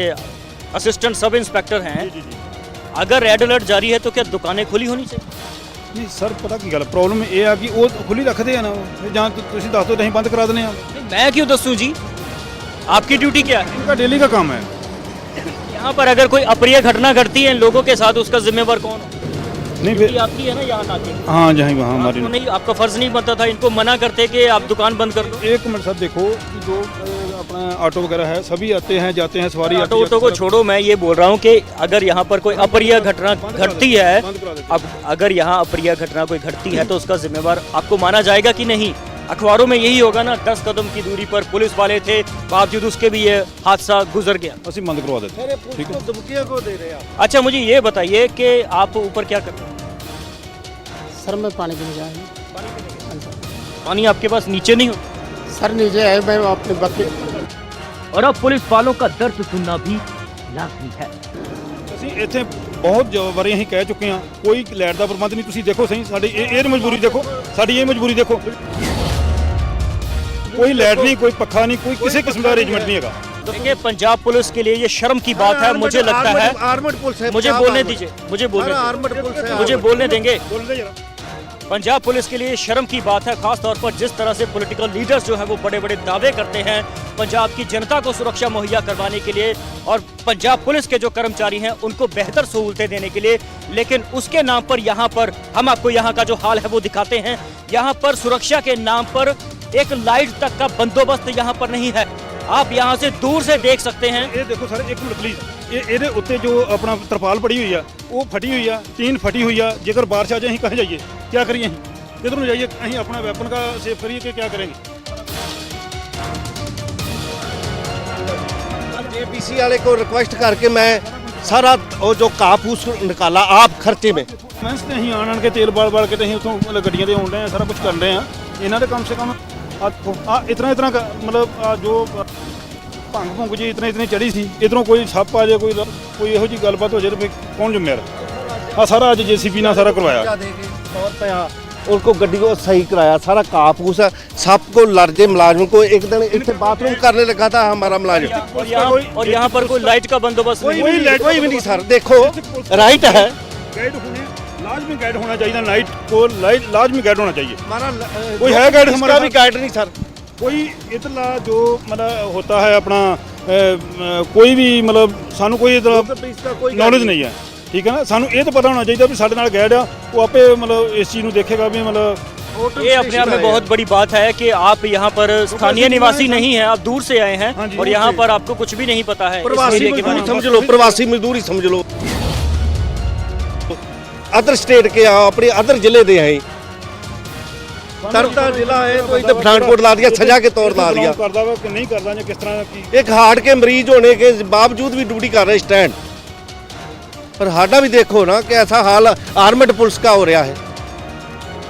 Speaker 1: असिस्टेंट सब इंस्पेक्टर हैं। अगर रेड अलर्ट जारी है तो क्या दुकानें खुली होनी चाहिए?
Speaker 6: ਨਹੀਂ ਸਰ ਪਤਾ ਕੀ ਗੱਲ ਪ੍ਰੋਬਲਮ ਇਹ ਆ ਕਿ ਉਹ ਖੁੱਲੀ ਰੱਖਦੇ ਆ ਨਾ ਉਹ ਜਾਂ ਤੁਸੀਂ ਦੱਸ ਦਿਓ ਅਸੀਂ ਬੰਦ ਕਰਾ ਦਿੰਦੇ ਆ
Speaker 1: नहीं, मैं क्यों दसूं जी, आपकी ड्यूटी क्या है?
Speaker 6: इनका डेली का काम है
Speaker 1: यहाँ पर अगर कोई अप्रिय घटना घटती है इन लोगों के साथ, उसका जिम्मेवार कौन है?
Speaker 6: नहीं
Speaker 1: ड्यूटी
Speaker 6: फिर
Speaker 1: आपकी है ना यहाँ नाके।
Speaker 6: हाँ जहाँ वहाँ हमारी
Speaker 1: आपको नहीं, आपका फर्ज नहीं बनता था इनको मना करते कि आप दुकान बंद कर दो?
Speaker 6: एक मिनट सर देखो कि जो अपना ऑटो वगैरह है सभी आते हैं जाते हैं सवारी
Speaker 1: ऑटो ऑटो को छोड़ो, मैं ये बोल रहा हूँ कि अगर यहाँ पर कोई अप्रिय घटना घटती है, अब अगर यहाँ अप्रिय घटना कोई घटती है तो उसका जिम्मेवार आपको माना जाएगा कि नहीं? अखबारों में यही होगा ना, 10 कदम की दूरी पर पुलिस वाले थे, बावजूद उसके भी ये हादसा गुजर गया।
Speaker 6: ਅਸੀਂ ਬੰਦ ਕਰਵਾ ਦਿੱਤੇ
Speaker 9: अरे पुलिस को धमकियां को दे रहे हैं आप?
Speaker 1: अच्छा मुझे ये बताइए कि आप ऊपर क्या कर रहे हैं?
Speaker 7: सर मैं पानी पीने जा रहा हूँ।
Speaker 1: पानी आपके पास नीचे नहीं हो?
Speaker 7: सर नीचे है, मैं अपने बच्चे
Speaker 1: और अब पुलिस वालों का दर्द सुनना भी लाजमी है।
Speaker 6: ਅਸੀਂ ਇੱਥੇ ਬਹੁਤ ਵਾਰੀ ਅਸੀਂ ਕਹਿ ਚੁੱਕੇ ਹਾਂ ਕੋਈ ਲਾਈਟ ਦਾ ਪ੍ਰਬੰਧ ਨਹੀਂ ਤੁਸੀਂ ਦੇਖੋ ਸਹੀ ਸਾਡੀ ਇਹ ਮਜਬੂਰੀ ਦੇਖੋ ਸਾਡੀ ਇਹ ਮਜਬੂਰੀ ਦੇਖੋ ਕੋਈ ਲਾਈਟ नहीं कोई पखा नहीं कोई किसी किस्म का अरेंजमेंट नहीं है
Speaker 1: देखिए पंजाब पुलिस के लिए ये शर्म की बात है, मुझे लगता है।
Speaker 9: आर्मड पुलिस है,
Speaker 1: मुझे बोलने दीजिए, मुझे बोलने
Speaker 9: आर्मड पुलिस
Speaker 1: दीजिए,
Speaker 9: है,
Speaker 1: मुझे बोलने देंगे।
Speaker 6: बोल दे जरा
Speaker 1: पंजाब पुलिस के लिए शर्म की बात है, खास तौर पर जिस तरह से पॉलिटिकल लीडर्स जो है वो बड़े बड़े दावे करते हैं पंजाब की जनता को सुरक्षा मुहैया करवाने के लिए और पंजाब पुलिस के जो कर्मचारी हैं उनको बेहतर सहूलतें देने के लिए, लेकिन उसके नाम पर यहाँ पर हम आपको यहाँ का जो हाल है वो दिखाते हैं। यहाँ पर सुरक्षा के नाम पर एक लाइट तक का बंदोबस्त यहाँ पर नहीं है। आप यहाँ से दूर से देख सकते हैं।
Speaker 6: ਇਹ ਦੇਖੋ ਸਰ ਇੱਕ ਮਿੰਟ ਪਲੀਜ਼ ਇਹਦੇ ਉੱਤੇ ਜੋ ਆਪਣਾ ਤਰਪਾਲ ਪੜੀ ਹੋਈ ਆ ਉਹ ਫਟੀ ਹੋਈ ਆ, ਟੀਨ ਫਟੀ ਹੋਈ ਆ। ਜੇਕਰ ਬਾਰਿਸ਼ ਆ ਜਾਏ ਅਸੀਂ ਕਹਾਂ ਜਾਈਏ, ਕੀ ਕਰੀਏ, ਅਸੀਂ ਕਿਧਰ ਨੂੰ ਜਾਈਏ, ਅਸੀਂ ਆਪਣਾ ਵੈਪਨ का सेव करिए कि क्या करेंगे?
Speaker 9: जेपीसी वाले को रिक्वेस्ट करके मैं सारा वो जो कापूस निकाला आप खर्चे में।
Speaker 6: ਮੈਂ ਤੇ ਅਸੀਂ ਆਣ ਕੇ ਤੇਲ ਬਾਲ ਕੇ ਤੇ ਅਸੀਂ ਉੱਥੋਂ ਮਤਲਬ ਗੱਡੀਆਂ ਦੇ ਆਉਣ ਰਹੇ ਆ, ਸਾਰਾ ਕੁਝ ਕਰ ਰਹੇ ਆ। ਇਹਨਾਂ ਦੇ ਕਮ ਸੇ ਕਮ ਆ ਇਤਨਾ ਮਤਲਬ ਆ ਜੋ ਭੰਗ ਜੀ ਇਤਨੇ ਚੜੀ ਸੀ, ਇਧਰੋਂ ਕੋਈ ਸੱਪ ਆ ਜਾਏ, ਕੋਈ ਇਹੋ ਜੀ ਗੱਲਬਾਤ ਹੋ ਜਾਏ ਤਾਂ ਕੌਣ ਜ਼ਿੰਮੇਵਾਰ? ਆ ਸਾਰਾ ਅੱਜ ਜੀਸੀਬੀ ਨਾਲ ਸਾਰਾ ਕਰਵਾਇਆ।
Speaker 9: 100 रुपया उनको गड्डी को सही कराया, सारा कापूस सब को लर्जे मुलाजिम को एक दिन इतने बाथरूम करने लगा था हमारा मुलाजिम।
Speaker 1: और यहाँ पर कोई लाइट का बंदोबस्त नहीं है।
Speaker 9: कोई भी नहीं सर, देखो राइट है,
Speaker 6: गाइड होने लाजमी गाइड होना चाहिए, नाइट को लाजमी गाइड होना चाहिए।
Speaker 9: हमारा
Speaker 6: कोई है गाइड
Speaker 9: इसका
Speaker 6: हमारा
Speaker 9: भी गाइड नहीं सर।
Speaker 6: कोई इतना जो मतलब होता है अपना कोई भी मतलब सानू कोई
Speaker 9: इसका कोई
Speaker 6: नॉलेज नहीं है, ठीक है ना। सानू ये तो पता होना चाहिए भी साडे नाल गाइड आ वो आपे मतलब इस चीज़ ਨੂੰ ਦੇਖੇਗਾ भी मतलब
Speaker 1: ये अपने आप में बहुत बड़ी बात है कि आप यहाँ पर स्थानीय निवासी नहीं हैं, आप दूर से आए हैं
Speaker 6: हाँ जी,
Speaker 1: और
Speaker 6: दूर
Speaker 1: यहाँ
Speaker 6: से।
Speaker 1: पर आपको कुछ भी नहीं पता है इस
Speaker 9: प्रवासी
Speaker 1: एरिया के बारे
Speaker 9: मजदूरी
Speaker 1: में।
Speaker 9: समझ लो, प्रवासी मजदूरी समझ लो। अदर स्टेट के आओ, अपने अदर जिले दे हैं, तरता जिला है तो इधर पठानकोट ला दिया, सजा के तौर ला दिया।
Speaker 6: करदा वा कि नहीं करदा या किस तरह की
Speaker 9: एक हार्ट के मरीज होने के बावजूद भी ड्यूटी कर रहे स्टैंड पर। हाडा भी देखो ना कि ऐसा हाल आर्मड पुलिस का हो रहा है।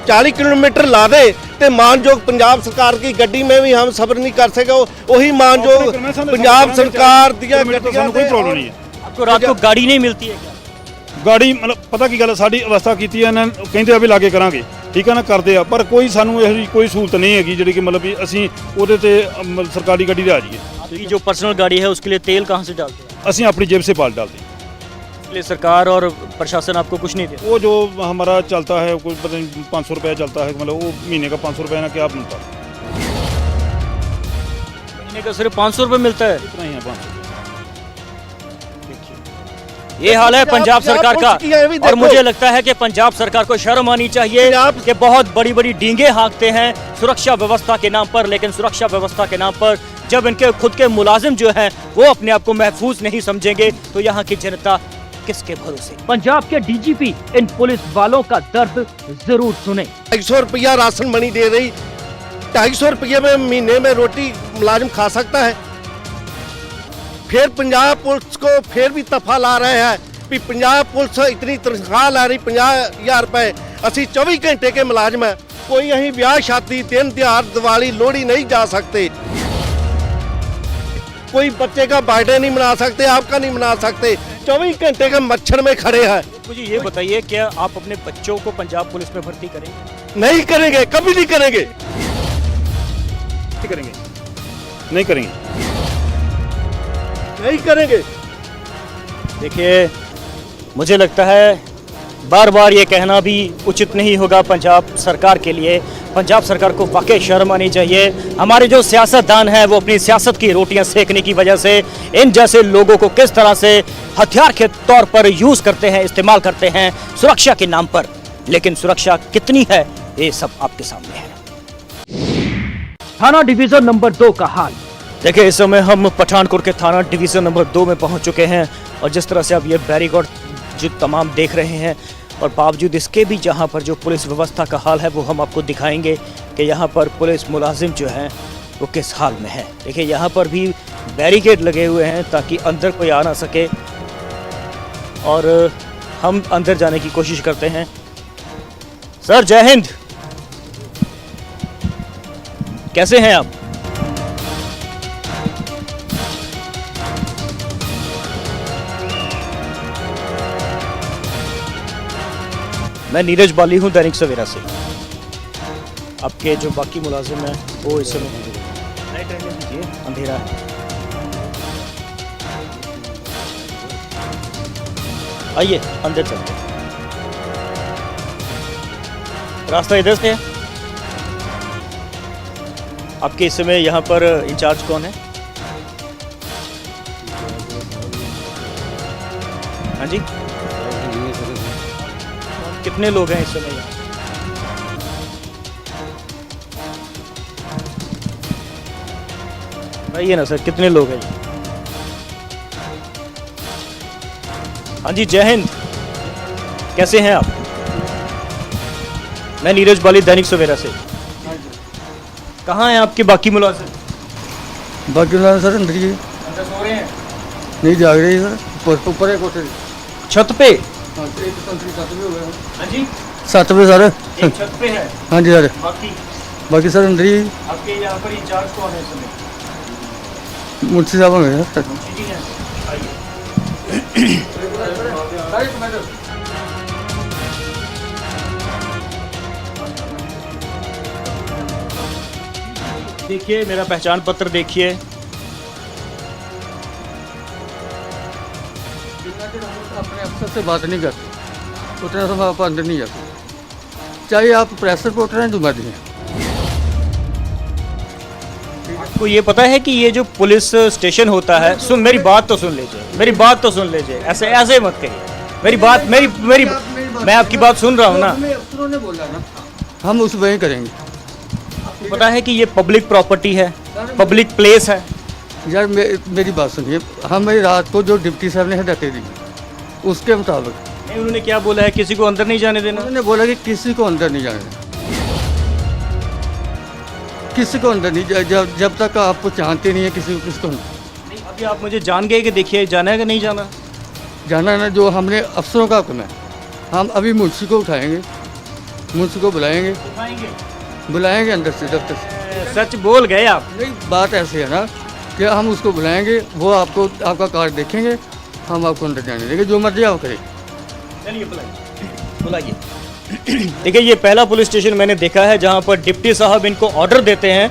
Speaker 9: 40 किलोमीटर ला दे ते मानयोग पंजाब सरकार की गड्डी में भी हम सब्र नहीं कर सके। वही मानयोग पंजाब सरकार दिया
Speaker 6: ਸਾਨੂੰ ਕੋਈ ਪ੍ਰੋਬਲਮ ਨਹੀਂ ਹੈ।
Speaker 1: आपको रात को गाड़ी नहीं मिलती है क्या?
Speaker 6: ਗਾੜੀ ਮਤਲਬ ਪਤਾ ਕੀ ਗੱਲ ਸਾਡੀ ਅਵਸਥਾ ਕੀਤੀ ਹੈ ਇਹਨਾਂ ਨੇ, ਕਹਿੰਦੇ ਆ ਵੀ ਲਾਗੇ ਕਰਾਂਗੇ, ਠੀਕ ਹੈ ਨਾ, ਕਰਦੇ ਆ, ਪਰ ਕੋਈ ਸਾਨੂੰ ਇਹੋ ਜਿਹੀ ਕੋਈ ਸਹੂਲਤ ਨਹੀਂ ਹੈਗੀ ਜਿਹੜੀ ਕਿ ਮਤਲਬ ਵੀ ਅਸੀਂ ਉਹਦੇ ਤੇ ਸਰਕਾਰੀ ਗੱਡੀ ਤੇ ਆ ਜਾਈਏ।
Speaker 1: आपकी जो पर्सनल गाड़ी है उसके लिए तेल कहाँ से डालते हैं?
Speaker 6: ਅਸੀਂ अपनी जेब से पाल डालते हैं।
Speaker 1: इसलिए सरकार और प्रशासन आपको कुछ नहीं देता।
Speaker 6: वो जो हमारा चलता है कोई पता नहीं 500 रुपया चलता है, मतलब वो महीने का 500 रुपये ना क्या बनता है,
Speaker 1: महीने का सिर्फ 500 रुपये मिलता है।
Speaker 6: इतना ही है 500।
Speaker 1: ये हाल है पंजाब सरकार का
Speaker 9: पुलिस की है, भी
Speaker 1: और
Speaker 9: देखो।
Speaker 1: मुझे लगता है कि पंजाब सरकार को शर्म आनी चाहिए
Speaker 9: पंजाब-
Speaker 1: कि बहुत बड़ी बड़ी डींगे हाँकते हैं सुरक्षा व्यवस्था के नाम पर, लेकिन सुरक्षा व्यवस्था के नाम पर जब इनके खुद के मुलाजिम जो हैं वो अपने आप को महफूज नहीं समझेंगे तो यहाँ की जनता किसके भरोसे? पंजाब के डीजीपी इन पुलिस वालों का दर्द जरूर सुने।
Speaker 9: 250 रुपया राशन मनी दे रही, 250 रुपये में महीने में रोटी मुलाजिम खा सकता है। फिर पंजाब पुलिस को फिर भी तफा ला रहे हैं भी पंजाब पुलिस इतनी तनख्वाह ला रही 50,000 रुपए, असी 24 घंटे के मुलाजिम है, कोई अहीं ब्याह शादी दिन त्योहार दिवाली लोहड़ी नहीं जा सकते। कोई बच्चे का बर्थडे नहीं मना सकते, आपका नहीं मना सकते। 24 घंटे के मच्छर में खड़े हैं।
Speaker 1: मुझे ये बताइए, क्या आप अपने बच्चों को पंजाब पुलिस में भर्ती करेंगे?
Speaker 9: नहीं करेंगे, कभी नहीं करेंगे।
Speaker 6: नहीं करेंगे, नहीं करेंगे,
Speaker 9: नहीं करेंगे।
Speaker 1: देखिए, मुझे लगता है बार बार ये कहना भी उचित नहीं होगा पंजाब सरकार के लिए। पंजाब सरकार को वाकई शर्म आनी चाहिए। हमारे जो सियासतदान हैं वो अपनी सियासत की रोटियां सेकने की वजह से इन जैसे लोगों को किस तरह से हथियार के तौर पर यूज करते हैं, इस्तेमाल करते हैं सुरक्षा के नाम पर। लेकिन सुरक्षा कितनी है ये सब आपके सामने है। थाना डिवीजन नंबर 2 का हाल देखिए। इस समय हम पठानकोट के थाना डिवीजन नंबर 2 में पहुंच चुके हैं और जिस तरह से आप ये बैरिकेड जो तमाम देख रहे हैं और बावजूद इसके भी जहां पर जो पुलिस व्यवस्था का हाल है वो हम आपको दिखाएंगे कि यहां पर पुलिस मुलाजिम जो हैं वो किस हाल में है। देखिए, यहां पर भी बैरिकेड लगे हुए हैं ताकि अंदर कोई आ ना सके और हम अंदर जाने की कोशिश करते हैं। सर जय हिंद, कैसे हैं आप? मैं नीरज बाली हूं दैनिक सवेरा से। आपके जो बाकी मुलाजिम हैं वो इस समय लाइट रहने दीजिए, अंधेरा है। आइए अंदर चलते हैं। रास्ता इधर से है। आपके इस समय यहाँ पर इंचार्ज कौन है? हाँ जी, कितने लोग हैं इस समय यहाँ? बताइए ना सर, कितने लोग हैं? हाँ जी, जय हिंद, कैसे हैं आप? मैं नीरज बाली दैनिक सवेरा से। कहाँ हैं आपके बाकी मुलाजिम?
Speaker 3: बाकी सर अंदर ही
Speaker 1: अंदर सो रहे हैं?
Speaker 3: नहीं जाग रही सर, ऊपर है कोठे
Speaker 1: छत पे?
Speaker 3: हाँ
Speaker 1: जी,
Speaker 3: 7 बजे सर।
Speaker 1: एक छत पे है,
Speaker 3: हाँ जी सर,
Speaker 1: बाकी
Speaker 3: सर अंदर ही
Speaker 1: आपके यहाँ पर इंचार्ज कौन है इस समय?
Speaker 3: मुंशी साहब हैं सर।
Speaker 1: मुंशी जी हैं, आइए। देखिए, मेरा पहचान पत्र देखिए।
Speaker 3: अपने अफसर से बात नहीं करते, उतना समय आप अंदर नहीं जाते, चाहे आप प्रेस रिपोर्टर हैं जो मर्जी हैं।
Speaker 1: आपको ये पता है कि ये जो पुलिस स्टेशन होता है, सुन मेरी बात तो सुन लीजिए, मेरी बात तो सुन लीजिए, ऐसे ऐसे मत कहिए। मेरी बात मेरी मेरी मैं आपकी बात सुन रहा हूँ ना।
Speaker 3: अफसरों ने बोला ना, हम उस वही करेंगे।
Speaker 1: आपको पता है कि ये पब्लिक प्रॉपर्टी है, पब्लिक प्लेस है।
Speaker 3: यार मेरी बात सुनिए, हमें रात को जो डिप्टी साहब ने हदायतें दी उसके मुताबिक
Speaker 1: नहीं, उन्होंने क्या बोला है? किसी को अंदर नहीं जाने देना।
Speaker 3: उन्होंने बोला कि किसी को अंदर नहीं जाने देना, किसी को अंदर नहीं, जब तक आप जानते नहीं है किसको
Speaker 1: नहीं, अभी आप मुझे जान गए कि देखिए जाना है कि नहीं जाना?
Speaker 3: जाना है ना, जो हमने अफसरों का हुक्म है। हम अभी मुंशी को उठाएंगे, मुंशी को बुलाएंगे अंदर से, दफ्तर से।
Speaker 1: सच बोल गए आप।
Speaker 3: नहीं, बात ऐसी है ना कि हम उसको बुलाएंगे, वो आपको आपका कार्ड देखेंगे, हम आपको अंदर जाने देंगे, जो मर्जी आप करें।
Speaker 1: चलिए बुलाइए। देखिए, ये पहला पुलिस स्टेशन मैंने देखा है जहाँ पर डिप्टी साहब इनको ऑर्डर देते हैं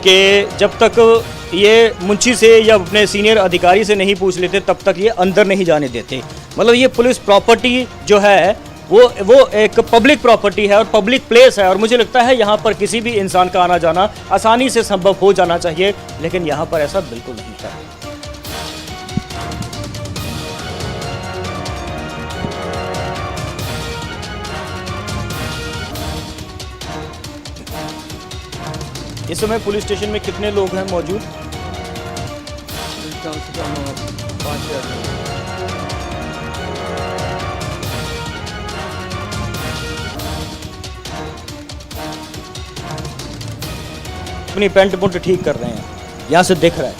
Speaker 1: कि जब तक ये मुंशी से या अपने सीनियर अधिकारी से नहीं पूछ लेते तब तक ये अंदर नहीं जाने देते। मतलब ये पुलिस प्रॉपर्टी जो है वो एक पब्लिक प्रॉपर्टी है और पब्लिक प्लेस है और मुझे लगता है यहाँ पर किसी भी इंसान का आना जाना आसानी से संभव हो जाना चाहिए, लेकिन यहाँ पर ऐसा बिल्कुल नहीं है। इस समय पुलिस स्टेशन में कितने लोग हैं मौजूद?
Speaker 3: कम से कम 5,000।
Speaker 1: अपनी पैंट पुंट ठीक कर रहे हैं, यहाँ से दिख रहा है।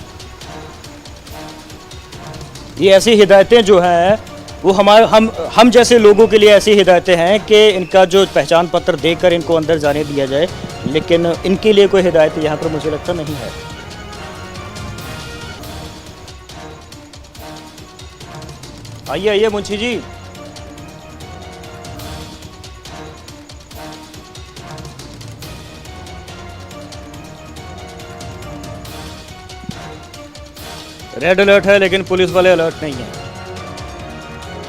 Speaker 1: ये ऐसी हिदायतें जो हैं वो हमारे हम जैसे लोगों के लिए ऐसी हिदायतें हैं कि इनका जो पहचान पत्र देकर इनको अंदर जाने दिया जाए, लेकिन इनके लिए कोई हिदायत यहाँ पर मुझे लगता नहीं है। आइए आइए मुंशी जी। रेड अलर्ट है लेकिन पुलिस वाले अलर्ट नहीं है।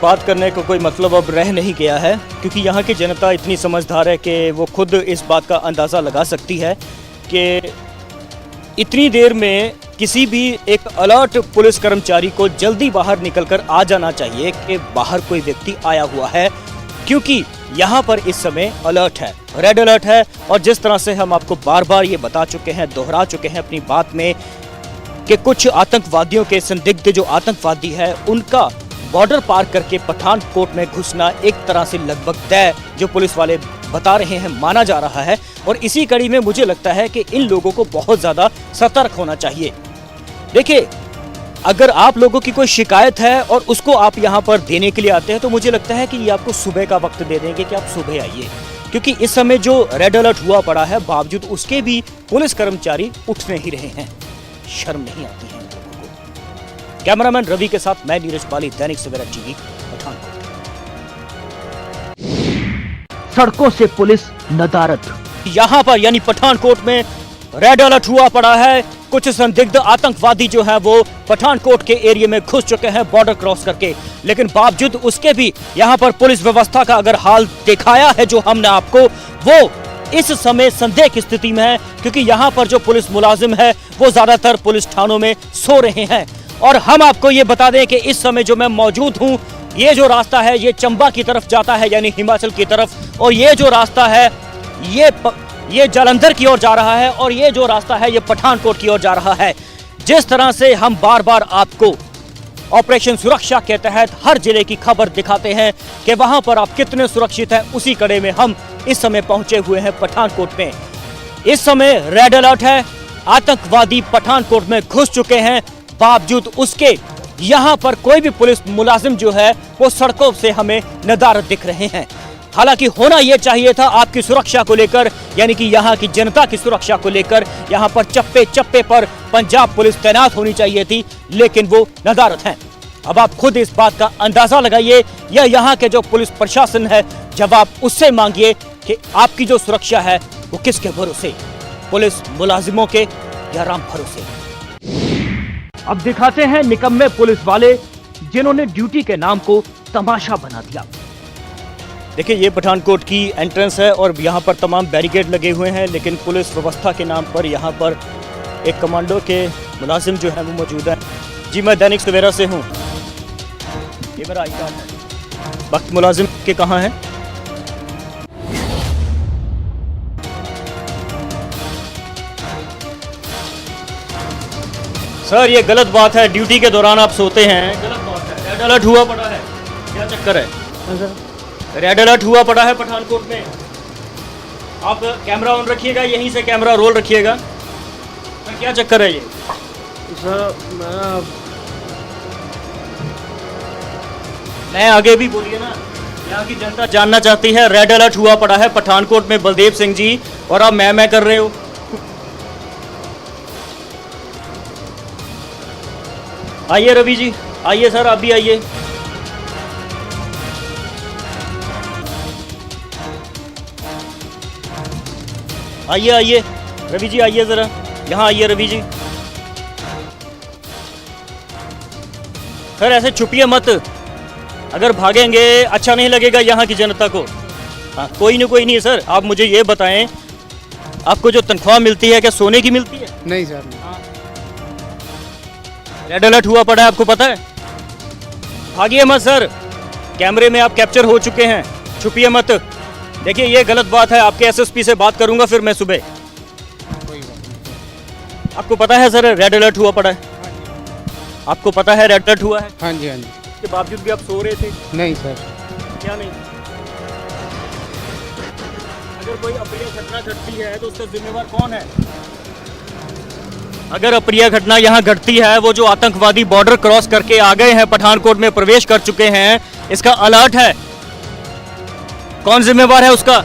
Speaker 1: बात करने को कोई मतलब अब रह नहीं गया है, क्योंकि यहाँ की जनता इतनी समझदार है कि वो खुद इस बात का अंदाज़ा लगा सकती है कि इतनी देर में किसी भी एक अलर्ट पुलिस कर्मचारी को जल्दी बाहर निकलकर आ जाना चाहिए कि बाहर कोई व्यक्ति आया हुआ है, क्योंकि यहाँ पर इस समय अलर्ट है, रेड अलर्ट है। और जिस तरह से हम आपको बार बार ये बता चुके हैं, दोहरा चुके हैं अपनी बात में कि कुछ आतंकवादियों के संदिग्ध जो आतंकवादी है उनका बॉर्डर पार करके पठानकोट में घुसना एक तरह से लगभग तय जो पुलिस वाले बता रहे हैं माना जा रहा है। और इसी कड़ी में मुझे लगता है कि इन लोगों को बहुत ज़्यादा सतर्क होना चाहिए। देखिए, अगर आप लोगों की कोई शिकायत है और उसको आप यहाँ पर देने के लिए आते हैं तो मुझे लगता है कि ये आपको सुबह का वक्त दे देंगे कि आप सुबह आइए, क्योंकि इस समय जो रेड अलर्ट हुआ पड़ा है बावजूद उसके भी पुलिस कर्मचारी उठ नहीं रहे हैं। शर्म नहीं आती है इन लोगों को। कैमरामैन रवि के साथ मैं नीरज पाली, दैनिक सवेरा टीवी, पठानकोट। सड़कों से पुलिस नदारद। यहाँ पर यानी पठानकोट में रेड अलर्ट हुआ पड़ा है। कुछ संदिग्ध आतंकवादी जो है वो पठानकोट के एरिया में घुस चुके हैं बॉर्डर क्रॉस करके, लेकिन बावजूद उसके भी यहाँ पर पुलिस व्यवस्था का अगर हाल दिखाया है जो हमने आपको, वो इस समय संदेह की स्थिति में है, क्योंकि यहाँ पर जो पुलिस मुलाजिम है वो ज्यादातर पुलिस थानों में सो रहे हैं। और हम आपको ये बता दें कि इस समय जो मैं मौजूद हूँ, ये जो रास्ता है ये चंबा की तरफ जाता है यानी हिमाचल की तरफ, और ये जो रास्ता है ये जालंधर की ओर जा रहा है, और ये जो रास्ता है ये पठानकोट की ओर जा रहा है। जिस तरह से हम बार बार आपको ऑपरेशन सुरक्षा के तहत हर जिले की खबर दिखाते हैं कि वहां पर आप कितने सुरक्षित हैं, उसी कड़े में हम इस समय पहुंचे हुए हैं पठानकोट में। इस समय रेड अलर्ट है, आतंकवादी पठानकोट में घुस चुके हैं, बावजूद उसके यहां पर कोई भी पुलिस मुलाजिम जो है वो सड़कों से हमें नदारद दिख रहे हैं। हालांकि होना यह चाहिए था आपकी सुरक्षा को लेकर, यानी कि यहाँ की जनता की सुरक्षा को लेकर यहाँ पर चप्पे चप्पे पर पंजाब पुलिस तैनात होनी चाहिए थी, लेकिन वो नदारद हैं। अब आप खुद इस बात का अंदाजा लगाइए, या यहाँ के जो पुलिस प्रशासन है जवाब उससे मांगिए कि आपकी जो सुरक्षा है वो किसके भरोसे, पुलिस मुलाजिमों के या राम भरोसे। अब दिखाते हैं निकम्मे पुलिस वाले जिन्होंने ड्यूटी के नाम को तमाशा बना दिया। देखिए, ये पठानकोट की एंट्रेंस है और यहाँ पर तमाम बैरिकेड लगे हुए हैं, लेकिन पुलिस व्यवस्था के नाम पर यहाँ पर एक कमांडो के मुलाजिम जो है वो मौजूद है। जी, मैं दैनिक सवेरा से हूँ, ये मेरा आई कार्ड है। वक्त मुलाजिम के कहाँ है? सर, ये गलत बात है, ड्यूटी के दौरान आप सोते हैं, गलत बात है। रेड अलर्ट हुआ पड़ा है, क्या चक्कर है? रेड अलर्ट हुआ पड़ा है पठानकोट में। आप कैमरा ऑन रखिएगा, यहीं से कैमरा रोल रखिएगा। सर, क्या चक्कर है ये?
Speaker 8: सर
Speaker 1: मैं आगे भी बोलिए ना, यहाँ की जनता जानना चाहती है। रेड अलर्ट हुआ पड़ा है पठानकोट में बलदेव सिंह जी, और आप मैं कर रहे हो। आइए रवि जी, आइए सर, आप भी आइए। आइए आइए रवि जी, आइए जरा यहाँ आइए रवि जी। सर, ऐसे छुपिए मत, अगर भागेंगे अच्छा नहीं लगेगा यहाँ की जनता को। हाँ, कोई नहीं सर, आप मुझे ये बताएं, आपको जो तनख्वाह मिलती है क्या सोने की मिलती है?
Speaker 7: नहीं सर।
Speaker 1: रेड अलर्ट हुआ पड़ा है, आपको पता है? भागिए मत सर, कैमरे में आप कैप्चर हो चुके हैं, छुपिए मत। देखिए, ये गलत बात है, आपके एसएसपी से बात करूंगा फिर मैं सुबह। आपको पता है सर रेड अलर्ट हुआ पड़ा है? आपको पता है रेड अलर्ट हुआ है?
Speaker 7: हाँ जी, हाँ जी।
Speaker 1: इसके बावजूद भी आप सो रहे थे?
Speaker 7: नहीं सर।
Speaker 1: क्या नहीं? अगर कोई अप्रिय घटना घटती है तो उसका जिम्मेवार कौन है? अगर अप्रिय घटना यहाँ घटती है, वो जो आतंकवादी बॉर्डर क्रॉस करके आ गए हैं, पठानकोट में प्रवेश कर चुके हैं, इसका अलर्ट है, कौन जिम्मेवार है उसका?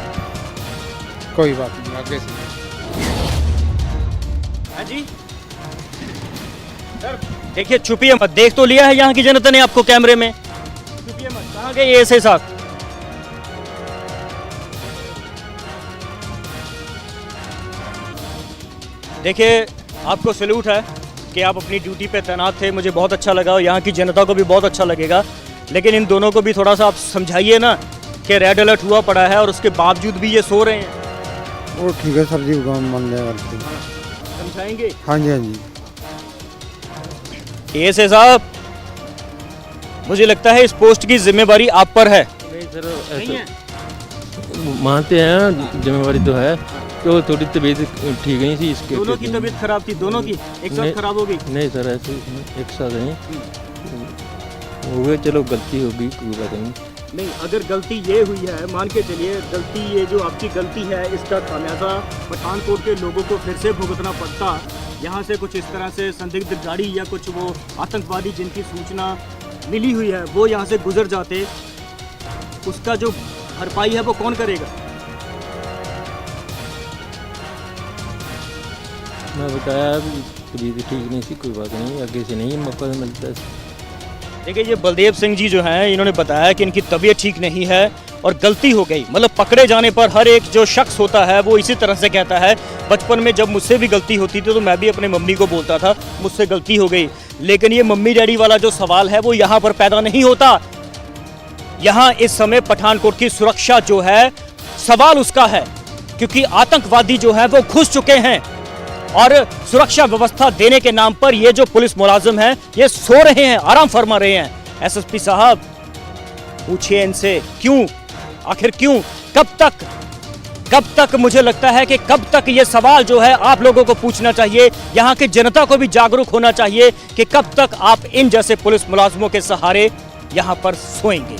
Speaker 7: कोई बात नहीं, आगे से।
Speaker 1: हाँ जी सर, देखिए छुपिए मत, देख तो लिया है यहाँ की जनता ने आपको कैमरे में, कहाँ गए ये ऐसे साहब? देखिए, आपको सैल्यूट है कि आप अपनी ड्यूटी पे तैनात थे, मुझे बहुत अच्छा लगा और यहाँ की जनता को भी बहुत अच्छा लगेगा। लेकिन इन दोनों को भी थोड़ा सा आप समझाइए ना कि रेड अलर्ट हुआ पड़ा है और उसके बावजूद भी ये सो रहे हैं।
Speaker 3: वो ठीक है सर जी, मान लिया गलती।
Speaker 1: समझाएंगे?
Speaker 3: हाँ जी, हाँ जी।
Speaker 1: एएसए साहब, मुझे लगता है इस पोस्ट की जिम्मेवारी आप पर है।
Speaker 5: नहीं सर,
Speaker 1: नहीं है?
Speaker 5: मानते हैं जिम्मेवारी तो है, तो थोड़ी तबीयत ठीक नहीं थी इसके।
Speaker 1: दोनों की तबीयत खराब थी, दोनों की एक साथ खराब हो गई?
Speaker 5: नहीं सर, ऐसे एक साथ नहीं हो गए, चलो गलती होगी, कोई बात नहीं।
Speaker 1: नहीं, अगर गलती ये हुई है, मान के चलिए गलती, ये जो आपकी गलती है, इसका खामियाजा पठानकोट के लोगों को फिर से भुगतना पड़ता। यहाँ से कुछ इस तरह से संदिग्ध गाड़ी या कुछ वो आतंकवादी जिनकी सूचना मिली हुई है वो यहाँ से गुजर जाते, उसका जो भरपाई है वो कौन करेगा?
Speaker 5: मैं बताया तबीयत ठीक नहीं थी, कोई बात नहीं, आगे से नहीं मौका मिलता है।
Speaker 1: देखिए, ये बलदेव सिंह जी जो हैं, इन्होंने बताया कि इनकी तबीयत ठीक नहीं है और गलती हो गई। मतलब पकड़े जाने पर हर एक जो शख्स होता है वो इसी तरह से कहता है। बचपन में जब मुझसे भी गलती होती थी तो मैं भी अपने मम्मी को बोलता था मुझसे गलती हो गई। लेकिन ये मम्मी डैडी वाला जो सवाल है वो यहाँ पर पैदा नहीं होता। यहाँ इस समय पठानकोट की सुरक्षा जो है, सवाल उसका है, क्योंकि आतंकवादी जो है वो घुस चुके हैं और सुरक्षा व्यवस्था देने के नाम पर ये जो पुलिस मुलाजिम हैं ये सो रहे हैं, आराम फरमा रहे हैं। एसएसपी साहब, पूछिए इनसे क्यों, आखिर क्यों, कब तक मुझे लगता है कि कब तक ये सवाल जो है आप लोगों को पूछना चाहिए। यहाँ की जनता को भी जागरूक होना चाहिए कि कब तक आप इन जैसे पुलिस मुलाजिमों के सहारे यहाँ पर सोएंगे।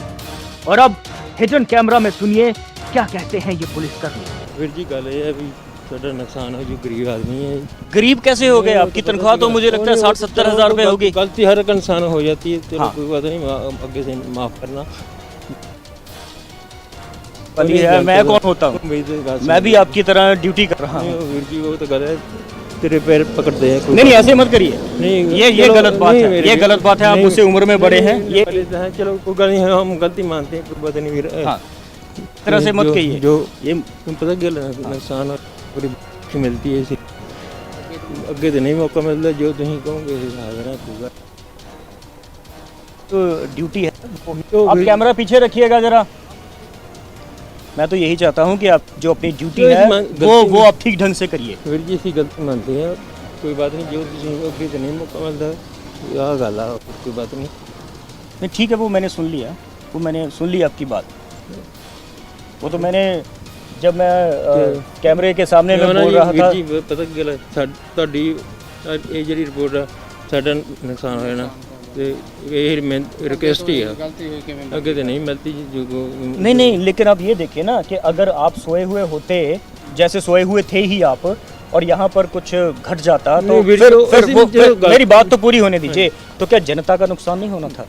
Speaker 1: और अब हिडन कैमरा में सुनिए क्या कहते हैं ये पुलिसकर्मी।
Speaker 5: वीर जी गल ये है भी साਡਾ नुकसान हो, जो गरीब आदमी है।
Speaker 1: गरीब कैसे हो गए? आपकी तनख्वाह तो मुझे लगता है 60-70 हज़ार रुपए होगी।
Speaker 5: गलती हर एक इंसान हो जाती है, चलो
Speaker 1: हाँ।
Speaker 5: कोई बात नहीं, आगे से माफ करना।
Speaker 1: है, मैं कौन होता हूँ? मैं भी आपकी तरह ड्यूटी कर रहा हूँ।
Speaker 5: वीर जी वो तो गल है, तेरे पैर पकड़ते हैं।
Speaker 1: नहीं, ऐसे मत करिए,
Speaker 5: नहीं,
Speaker 1: ये गलत बात है, ये गलत बात है। आप मुझसे उम्र में बड़े हैं, ये
Speaker 5: चलो कोई गल नहीं है, हम गलती मानते हैं, कोई बात नहीं वीर।
Speaker 1: हाँ, तरह से मत कहिए।
Speaker 5: जो ये पता क्या नुकसान और पूरी मिलती है, इसी अगे तो नहीं मौका मिलता, जो तुम कहोगे हाजिर है।
Speaker 1: तो ड्यूटी है, आप कैमरा पीछे रखिएगा जरा। मैं तो यही चाहता हूँ कि आप जो अपनी ड्यूटी है वो आप ठीक ढंग से करिए।
Speaker 5: वीर जी इसी गलती मानते हैं, कोई बात नहीं, जो अगे तो नहीं मौका मिलता, यह गल है, कोई बात नहीं।
Speaker 1: ठीक है, वो मैंने सुन लिया, वो मैंने सुन ली आपकी बात। वो तो मैंने जब मैं कैमरे के सामने में बोल रहा था।
Speaker 5: जी पता ਕੀ ਗੱਲ ਹੈ, ਤੁਹਾਡੀ ਇਹ ਜਿਹੜੀ ਰਿਪੋਰਟ ਆ, ਸਾਡਾ ਨੁਕਸਾਨ ਹੋਇਆ ਨਾ, ਤੇ ਇਹ रिक्वेस्ट ही है, आगे तो नहीं मिलती जो।
Speaker 1: नहीं, लेकिन आप ये देखिए ना कि अगर आप सोए हुए होते, जैसे सोए हुए थे ही आप, और यहाँ पर कुछ घट जाता तो फिर मेरी बात तो पूरी होने दीजिए, तो क्या जनता का नुकसान नहीं होना था?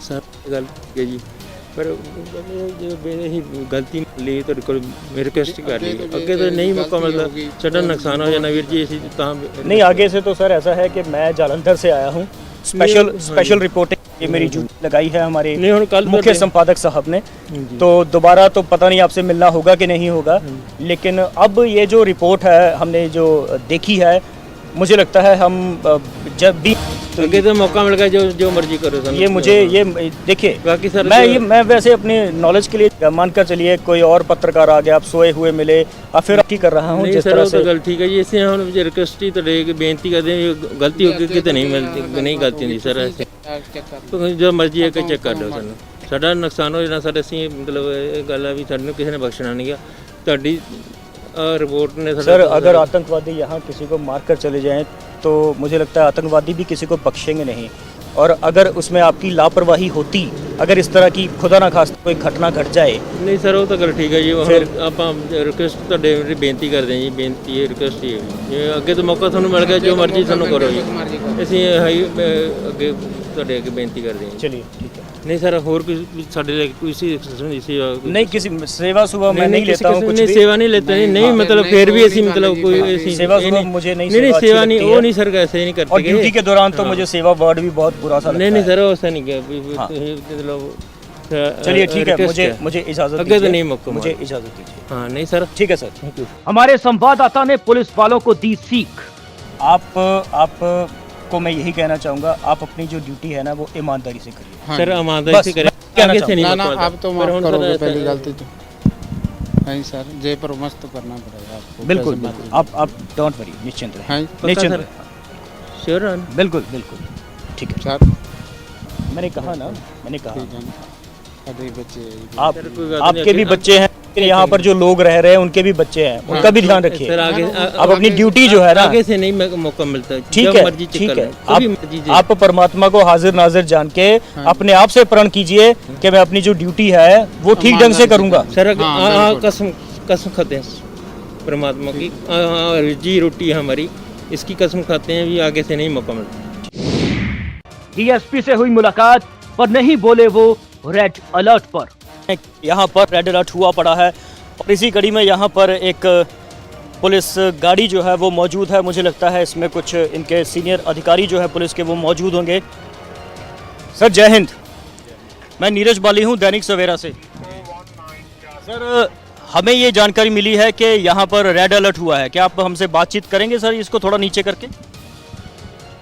Speaker 5: सर गल जी, पर जो ही गलती ली तो रिक्वेस्ट कर ली, अगे तो नहीं मौका मिलता, साਡਾ नुकसान हो जाना वीर जी। इसी
Speaker 1: नहीं, आगे से तो सर ऐसा है कि मैं जालंधर से आया हूँ, स्पेशल रिपोर्टिंग ये मेरी ड्यूटी लगाई है हमारे मुख्य संपादक साहब ने। तो दोबारा तो पता नहीं आपसे मिलना होगा कि नहीं होगा, लेकिन अब ये जो रिपोर्ट है हमने जो देखी है, मुझे लगता है हम जब भी
Speaker 5: आगे तो मौका मिल गया, जो मर्जी करो।
Speaker 1: ये मुझे ये देखिए,
Speaker 5: बाकी सर
Speaker 1: मैं वैसे अपने नॉलेज के लिए मानकर चलिए कोई और पत्रकार आ गया, आप सोए हुए मिले, और फिर ठीक कर रहा हूँ जिस तरह से।
Speaker 5: गल ठीक है जी, इसे हम रिक्वेस्ट ही तो बेनती करते हैं, गलती होगी कि नहीं मिलती, नहीं गलती होती सर, ऐसे तो जो मर्जी है कि चेक कर लो। सानू साਡਾ नुकसान हो जाना सर, ਅਸੀਂ मतलब ਇਹ ਗੱਲ ਆ ਵੀ ਸਾਨੂੰ ਕਿਸੇ ਨੇ ਬਖਸ਼ਣਾ ਨਹੀਂ ਗਾ। ਤੁਹਾਡੀ रिपोर्ट ने
Speaker 1: सर, अगर आतंकवादी यहाँ किसी को मार कर चले जाएं तो मुझे लगता है आतंकवादी भी किसी को बख्शेंगे नहीं। और अगर उसमें आपकी लापरवाही होती, अगर इस तरह की खुदा ना खास्ता कोई घटना घट जाए।
Speaker 5: नहीं सर, वो तो गल ठीक है जी, फिर आप रिक्वेस्ट ਤੁਹਾਡੇ ਬੇਨਤੀ ਕਰਦੇ ਹਾਂ ਜੀ, ਬੇਨਤੀ ਹੈ, ਰਿਕੁਐਸਟ ਹੀ ਹੈ ਜੀ। ਅੱਗੇ ਤੋਂ ਮੌਕਾ ਤੁਹਾਨੂੰ ਮਿਲ ਗਿਆ, ਜੋ ਮਰਜ਼ੀ ਤੁਹਾਨੂੰ ਕਰੋ ਜੀ, ਅਸੀਂ ਅੱਗੇ ਤੁਹਾਡੇ ਅੱਗੇ ਬੇਨਤੀ ਕਰਦੇ ਹਾਂ।
Speaker 1: चलिए ठीक है।
Speaker 5: नहीं सर, और कोई ਸਾਡੇ ਲਈ कोई सेवा
Speaker 1: नहीं, किसी सेवा सुबह मैं नहीं लेता हूँ, कुछ भी
Speaker 5: सेवा नहीं लेते, नहीं मतलब फिर भी ऐसी मतलब कोई
Speaker 1: सेवा सुबह मुझे
Speaker 5: नहीं सेवा नहीं, वो नहीं सर, ऐसे नहीं करते।
Speaker 1: और ड्यूटी के दौरान तो मुझे सेवा वर्ड भी बहुत बुरा सा लगता है।
Speaker 5: नहीं सर, ऐसा नहीं किया मतलब
Speaker 1: चलिए ठीक है, मुझे इजाजत
Speaker 5: अगर तो
Speaker 1: दीजिए,
Speaker 5: नहीं मौका
Speaker 1: मुझे इजाजत दीजिए।
Speaker 5: हाँ नहीं सर,
Speaker 1: ठीक है सर, थैंक यू। हमारे संवाददाता ने पुलिस वालों को दी सीख। आप को मैं यही कहना चाहूंगा, आप अपनी जो ड्यूटी है ना वो ईमानदारी से करिए।
Speaker 5: सर ईमानदारी से करें,
Speaker 1: कहना
Speaker 5: आगे से नहीं
Speaker 7: ना ना
Speaker 5: मौका
Speaker 7: आप तो
Speaker 5: मिलता। पर
Speaker 7: माफ
Speaker 5: ਹੁਣ
Speaker 7: करोगे
Speaker 5: सर
Speaker 7: पहली गलती तो नहीं सर, जे पर मस्त तो करना पड़ेगा आपको।
Speaker 1: बिल्कुल
Speaker 7: कैसे
Speaker 1: बिल्कुल,
Speaker 7: मर्जी।
Speaker 1: आप डोंट वरी, निश्चिंत रहें,
Speaker 7: हाँ
Speaker 1: निश्चिंत
Speaker 5: सर।
Speaker 1: रहें।
Speaker 5: श्योर है?
Speaker 1: बिल्कुल बिल्कुल, ठीक है।
Speaker 7: सर
Speaker 1: मैंने कहा
Speaker 7: ठीक है, अभी बच्चे
Speaker 1: आप
Speaker 5: सर, कोई बात
Speaker 1: आपके
Speaker 5: नहीं,
Speaker 1: भी
Speaker 5: अब-
Speaker 1: बच्चे हैं, यहाँ पर जो लोग रह रहे हैं उनके भी बच्चे हैं, उनका भी ध्यान रखिए।
Speaker 5: सर आगे
Speaker 1: आप अपनी ड्यूटी जो है ना,
Speaker 5: आगे से नहीं मौका मिलता।
Speaker 1: ठीक
Speaker 5: जब
Speaker 1: है
Speaker 5: मर्जी चेक
Speaker 1: ठीक
Speaker 5: कर
Speaker 1: है,
Speaker 5: लें, कभी मर्जी चेक।
Speaker 1: आप परमात्मा को हाजिर नाजिर जान के अपने आप से प्रण कीजिए कि मैं अपनी जो ड्यूटी है वो ठीक ढंग से करूंगा।
Speaker 5: सर
Speaker 7: हाँ, बिल्कुल।
Speaker 5: कसम खाते हैं परमात्मा की, जी रोटी है हमारी, इसकी कसम खाते हैं भी आगे से नहीं मौका मिलता।
Speaker 1: डीएसपी से हुई मुलाकात पर नहीं बोले वो रेड अलर्ट पर। यहाँ पर रेड अलर्ट हुआ पड़ा है और इसी कड़ी में यहाँ पर एक पुलिस गाड़ी जो है वो मौजूद है। मुझे लगता है इसमें कुछ इनके सीनियर अधिकारी जो है पुलिस के वो मौजूद होंगे। सर जय हिंद, मैं नीरज बाली हूँ दैनिक सवेरा से। सर हमें ये जानकारी मिली है कि यहाँ पर रेड अलर्ट हुआ है, क्या आप हमसे बातचीत करेंगे सर इसको थोड़ा नीचे करके?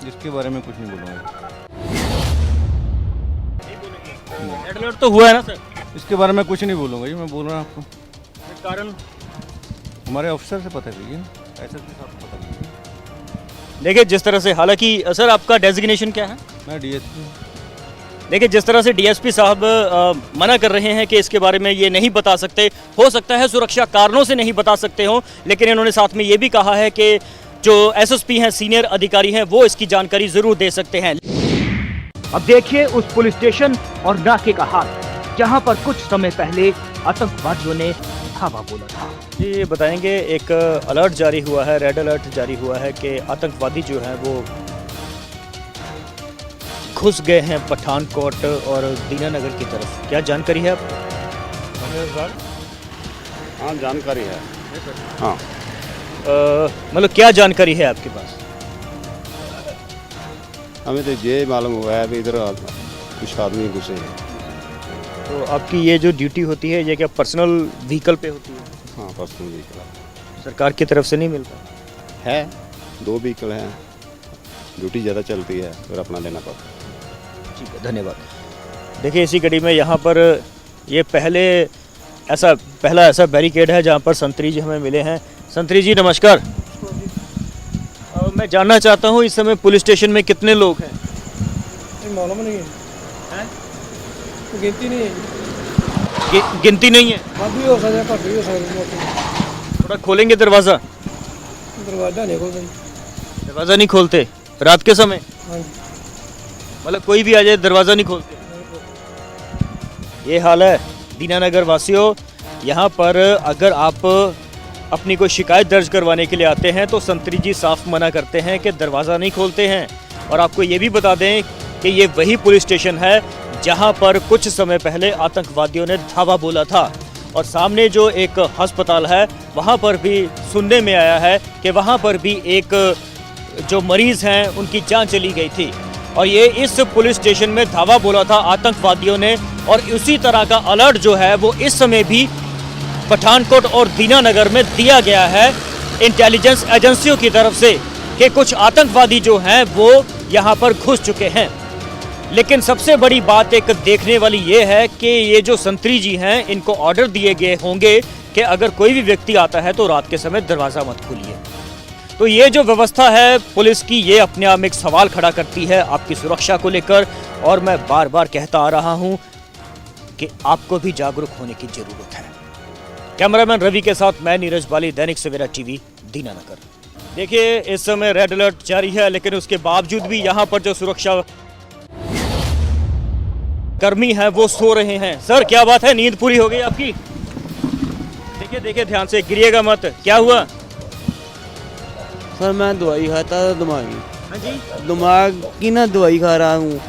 Speaker 4: इसके बारे में कुछ नहीं बोलूँगा।
Speaker 1: रेड अलर्ट तो हुआ है ना सर?
Speaker 4: इसके बारे में कुछ नहीं बोलूँगा जी, मैं बोल रहा हूँ आपको।
Speaker 1: कारण
Speaker 4: हमारे ऑफिसर से पता कीजिए, ऐसे के साथ पता कीजिए।
Speaker 1: देखिए जिस तरह से, हालांकि सर आपका डेजिग्नेशन क्या है?
Speaker 4: मैं डीएसपी।
Speaker 1: देखिए जिस तरह से डीएसपी साहब मना कर रहे हैं कि इसके बारे में ये नहीं बता सकते, हो सकता है सुरक्षा कारणों से नहीं बता सकते हो, लेकिन इन्होंने साथ में ये भी कहा है कि जो एसएसपी हैं, सीनियर अधिकारी हैं, वो इसकी जानकारी जरूर दे सकते हैं। अब देखिए उस पुलिस स्टेशन और नाके का हाल, जहां पर कुछ समय पहले आतंकवादियों ने धावा बोला था। ये बताएंगे, एक अलर्ट जारी हुआ है, रेड अलर्ट जारी हुआ है कि आतंकवादी जो है वो घुस गए हैं पठानकोट और दीनानगर की तरफ। क्या जानकारी है आपको?
Speaker 2: हाँ जानकारी है। हाँ
Speaker 1: मतलब क्या जानकारी है आपके पास?
Speaker 2: हमें तो ये मालूम हुआ है अभी इधर कुछ आदमी घुसे हैं।
Speaker 1: तो आपकी ये जो ड्यूटी होती है ये क्या पर्सनल व्हीकल पे होती है?
Speaker 2: हाँ पर्सनल व्हीकल
Speaker 1: सरकार की तरफ से नहीं मिलता?
Speaker 2: है, 2 व्हीकल हैं, ड्यूटी ज़्यादा चलती है फिर अपना लेना पड़ता है।
Speaker 1: ठीक है, धन्यवाद। देखिए इसी कड़ी में यहाँ पर ये पहला ऐसा बैरिकेड है जहाँ पर संतरी जी हमें मिले हैं। संतरी जी नमस्कार। मैं जानना चाहता हूँ इस समय पुलिस स्टेशन में कितने लोग हैं?
Speaker 7: मालूम नहीं है, गिनती नहीं है,
Speaker 1: गिनती नहीं है?
Speaker 7: अभी हो सकता है, घट भी हो सकता
Speaker 1: थोड़ा खोलेंगे दरवाज़ा?
Speaker 7: दरवाजा नहीं खोलते।
Speaker 1: दरवाज़ा नहीं खोलते रात के समय? मतलब कोई भी आ जाए दरवाज़ा नहीं खोलते? ये हाल है दीनानगर वासियों। यहाँ पर अगर आप अपनी कोई शिकायत दर्ज करवाने के लिए आते हैं तो संतरी जी साफ मना करते हैं कि दरवाज़ा नहीं खोलते हैं। और आपको ये भी बता दें कि ये वही पुलिस स्टेशन है जहाँ पर कुछ समय पहले आतंकवादियों ने धावा बोला था। और सामने जो एक अस्पताल है वहाँ पर भी सुनने में आया है कि वहाँ पर भी एक जो मरीज़ हैं उनकी जान चली गई थी। और ये इस पुलिस स्टेशन में धावा बोला था आतंकवादियों ने। और उसी तरह का अलर्ट जो है वो इस समय भी पठानकोट और दीनानगर में दिया गया है इंटेलिजेंस एजेंसियों की तरफ से कि कुछ आतंकवादी जो हैं वो यहाँ पर घुस चुके हैं। लेकिन सबसे बड़ी बात एक देखने वाली ये है कि ये जो संतरी जी हैं इनको ऑर्डर दिए गए होंगे कि अगर कोई भी व्यक्ति आता है तो रात के समय दरवाज़ा मत खोलिए। तो ये जो व्यवस्था है पुलिस की, ये अपने आप में एक सवाल खड़ा करती है आपकी सुरक्षा को लेकर। और मैं बार बार कहता आ रहा हूँ कि आपको भी जागरूक होने की जरूरत है। कैमरामैन रवि के साथ मैं नीरज बाली, दैनिक सवेरा टीवी, दीनानगर। देखिए इस समय रेड अलर्ट जारी है, लेकिन उसके बावजूद भी यहाँ पर जो सुरक्षा कर्मी है वो सो रहे हैं। सर क्या बात है, नींद पूरी हो गई आपकी? देखिए देखिए ध्यान से, गिरिएगा मत। क्या हुआ?
Speaker 10: सर मैं दवाई खाता था दिमाग की।
Speaker 1: हाँ जी,
Speaker 10: दिमाग की ना दवाई खा रहा हूँ।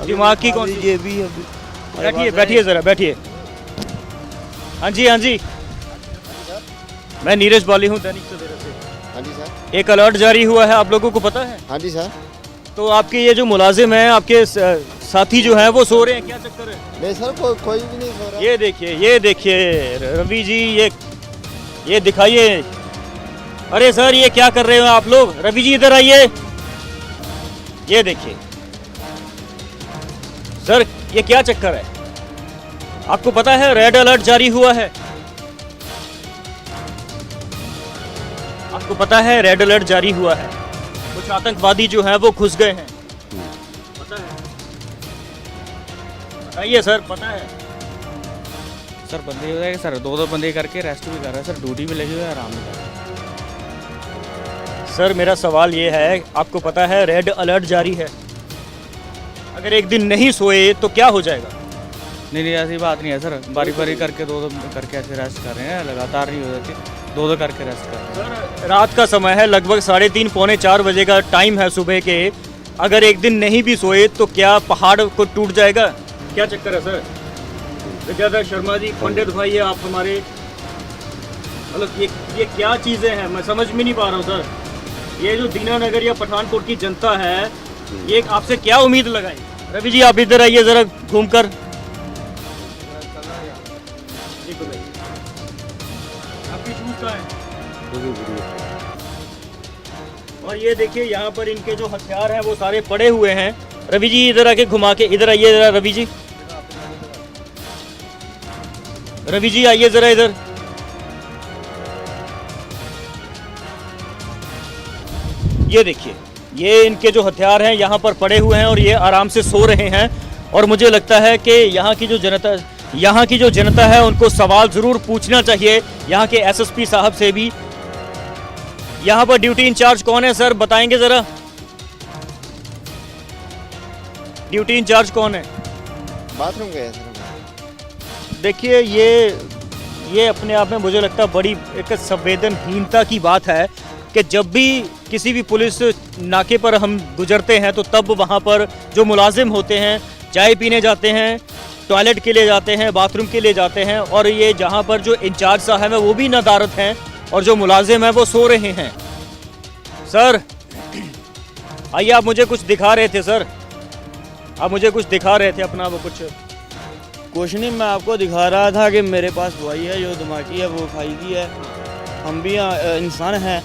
Speaker 1: दिमाग की कौन सी?
Speaker 10: ये भी अभी
Speaker 1: बैठिए बैठिए जरा बैठिए। हाँ जी हाँ जी, मैं नीरज बाली हूँ दैनिक सवेरा से।
Speaker 2: हाँ जी सर।
Speaker 1: एक अलर्ट जारी हुआ है, आप लोगों को पता है?
Speaker 2: हाँ जी सर।
Speaker 1: तो आपके ये जो मुलाजिम हैं, आपके साथी जो है वो सो रहे हैं, क्या चक्कर है?
Speaker 4: नहीं सर, कोई भी नहीं सो रहा।
Speaker 1: ये देखिए रवि जी, ये दिखाइए। अरे सर ये क्या कर रहे हो आप लोग? रवि जी इधर आइए, ये देखिए सर, ये क्या चक्कर है? आपको पता है रेड अलर्ट जारी हुआ है? आपको पता है रेड अलर्ट जारी हुआ है? कुछ आतंकवादी जो है वो घुस गए हैं, पता है? बताइए सर, पता है?
Speaker 10: सर बंदे हो जाएगा सर, दो बंदे करके रेस्ट भी कर रहे हैं सर, ड्यूटी भी लगी हुई है, आराम भी कर रहे हैं।
Speaker 1: सर मेरा सवाल ये है, आपको पता है रेड अलर्ट जारी है, अगर एक दिन नहीं सोए तो क्या हो जाएगा?
Speaker 10: नहीं ऐसी बात नहीं है सर, बारी बारी करके दो करके ऐसे रेस्ट कर रहे हैं, लगातार नहीं हो जाती, दो करके रेस्ट कर रहे हैं।
Speaker 1: सर रात का समय है, लगभग 3:30 पौने 4 बजे का टाइम है सुबह के, अगर एक दिन नहीं भी सोए तो क्या पहाड़ को टूट जाएगा? क्या चक्कर है सर? विद्याधर शर्मा जी, पंडित भाई है आप हमारे, मतलब ये क्या चीज़ें हैं, मैं समझ में नहीं पा रहा हूँ सर। ये जो दीनानगर या पठानकोट की जनता है, ये आपसे क्या उम्मीद लगाई? रवि जी आप इधर आइए जरा घूमकर। आपकी शूज कहाँ है? और ये देखिए यहाँ पर इनके जो हथियार हैं वो सारे पड़े हुए हैं। रवि जी इधर आके घुमा के, इधर आइए जरा रवि जी, रवि जी आइए जरा इधर। ये देखिए, ये इनके जो हथियार हैं यहाँ पर पड़े हुए हैं और ये आराम से सो रहे हैं। और मुझे लगता है कि यहाँ की जो जनता है उनको सवाल जरूर पूछना चाहिए, यहाँ के एसएसपी साहब से भी। यहाँ पर ड्यूटी इंचार्ज कौन है सर, बताएंगे जरा? ड्यूटी इंचार्ज कौन है?
Speaker 4: बाथरूम गए सर।
Speaker 1: देखिए ये अपने आप में मुझे लगता है बड़ी एक संवेदनहीनता की बात है कि जब भी किसी भी पुलिस नाके पर हम गुजरते हैं तो तब वहाँ पर जो मुलाजिम होते हैं चाय पीने जाते हैं, टॉयलेट के लिए जाते हैं, बाथरूम के लिए जाते हैं, और ये जहाँ पर जो इंचार्ज साहब हैं वो भी नदारत हैं और जो मुलाजिम हैं वो सो रहे हैं। सर आइए, आप मुझे कुछ दिखा रहे थे सर, आप मुझे कुछ दिखा रहे थे अपना वो
Speaker 10: कुछ नहीं, मैं आपको दिखा रहा था कि मेरे पास दवाई है जो दिमागी है, वो खाई की है, हम भी इंसान हैं,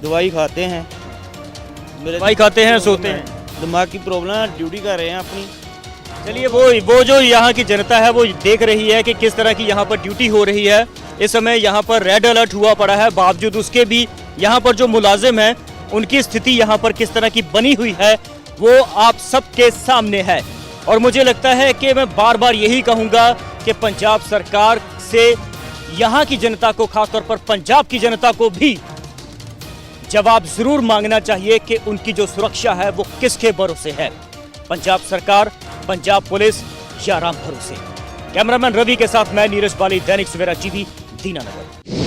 Speaker 10: दवाई खाते हैं,
Speaker 1: दवाई खाते हैं, सोते हैं,
Speaker 10: दिमाग की प्रॉब्लम है, ड्यूटी कर रहे हैं अपनी।
Speaker 1: चलिए वो जो यहाँ की जनता है वो देख रही है कि किस तरह की यहाँ पर ड्यूटी हो रही है। इस समय यहाँ पर रेड अलर्ट हुआ पड़ा है, बावजूद उसके भी यहाँ पर जो मुलाजिम हैं उनकी स्थिति यहाँ पर किस तरह की बनी हुई है वो आप सबके सामने है। और मुझे लगता है कि मैं बार बार यही कहूँगा कि पंजाब सरकार से यहाँ की जनता को, खासतौर पर पंजाब की जनता को भी जवाब जरूर मांगना चाहिए कि उनकी जो सुरक्षा है वो किसके भरोसे है, पंजाब सरकार, पंजाब पुलिस या राम भरोसे। कैमरामैन रवि के साथ मैं नीरज बाली, दैनिक सवेरा टीवी, दीनानगर।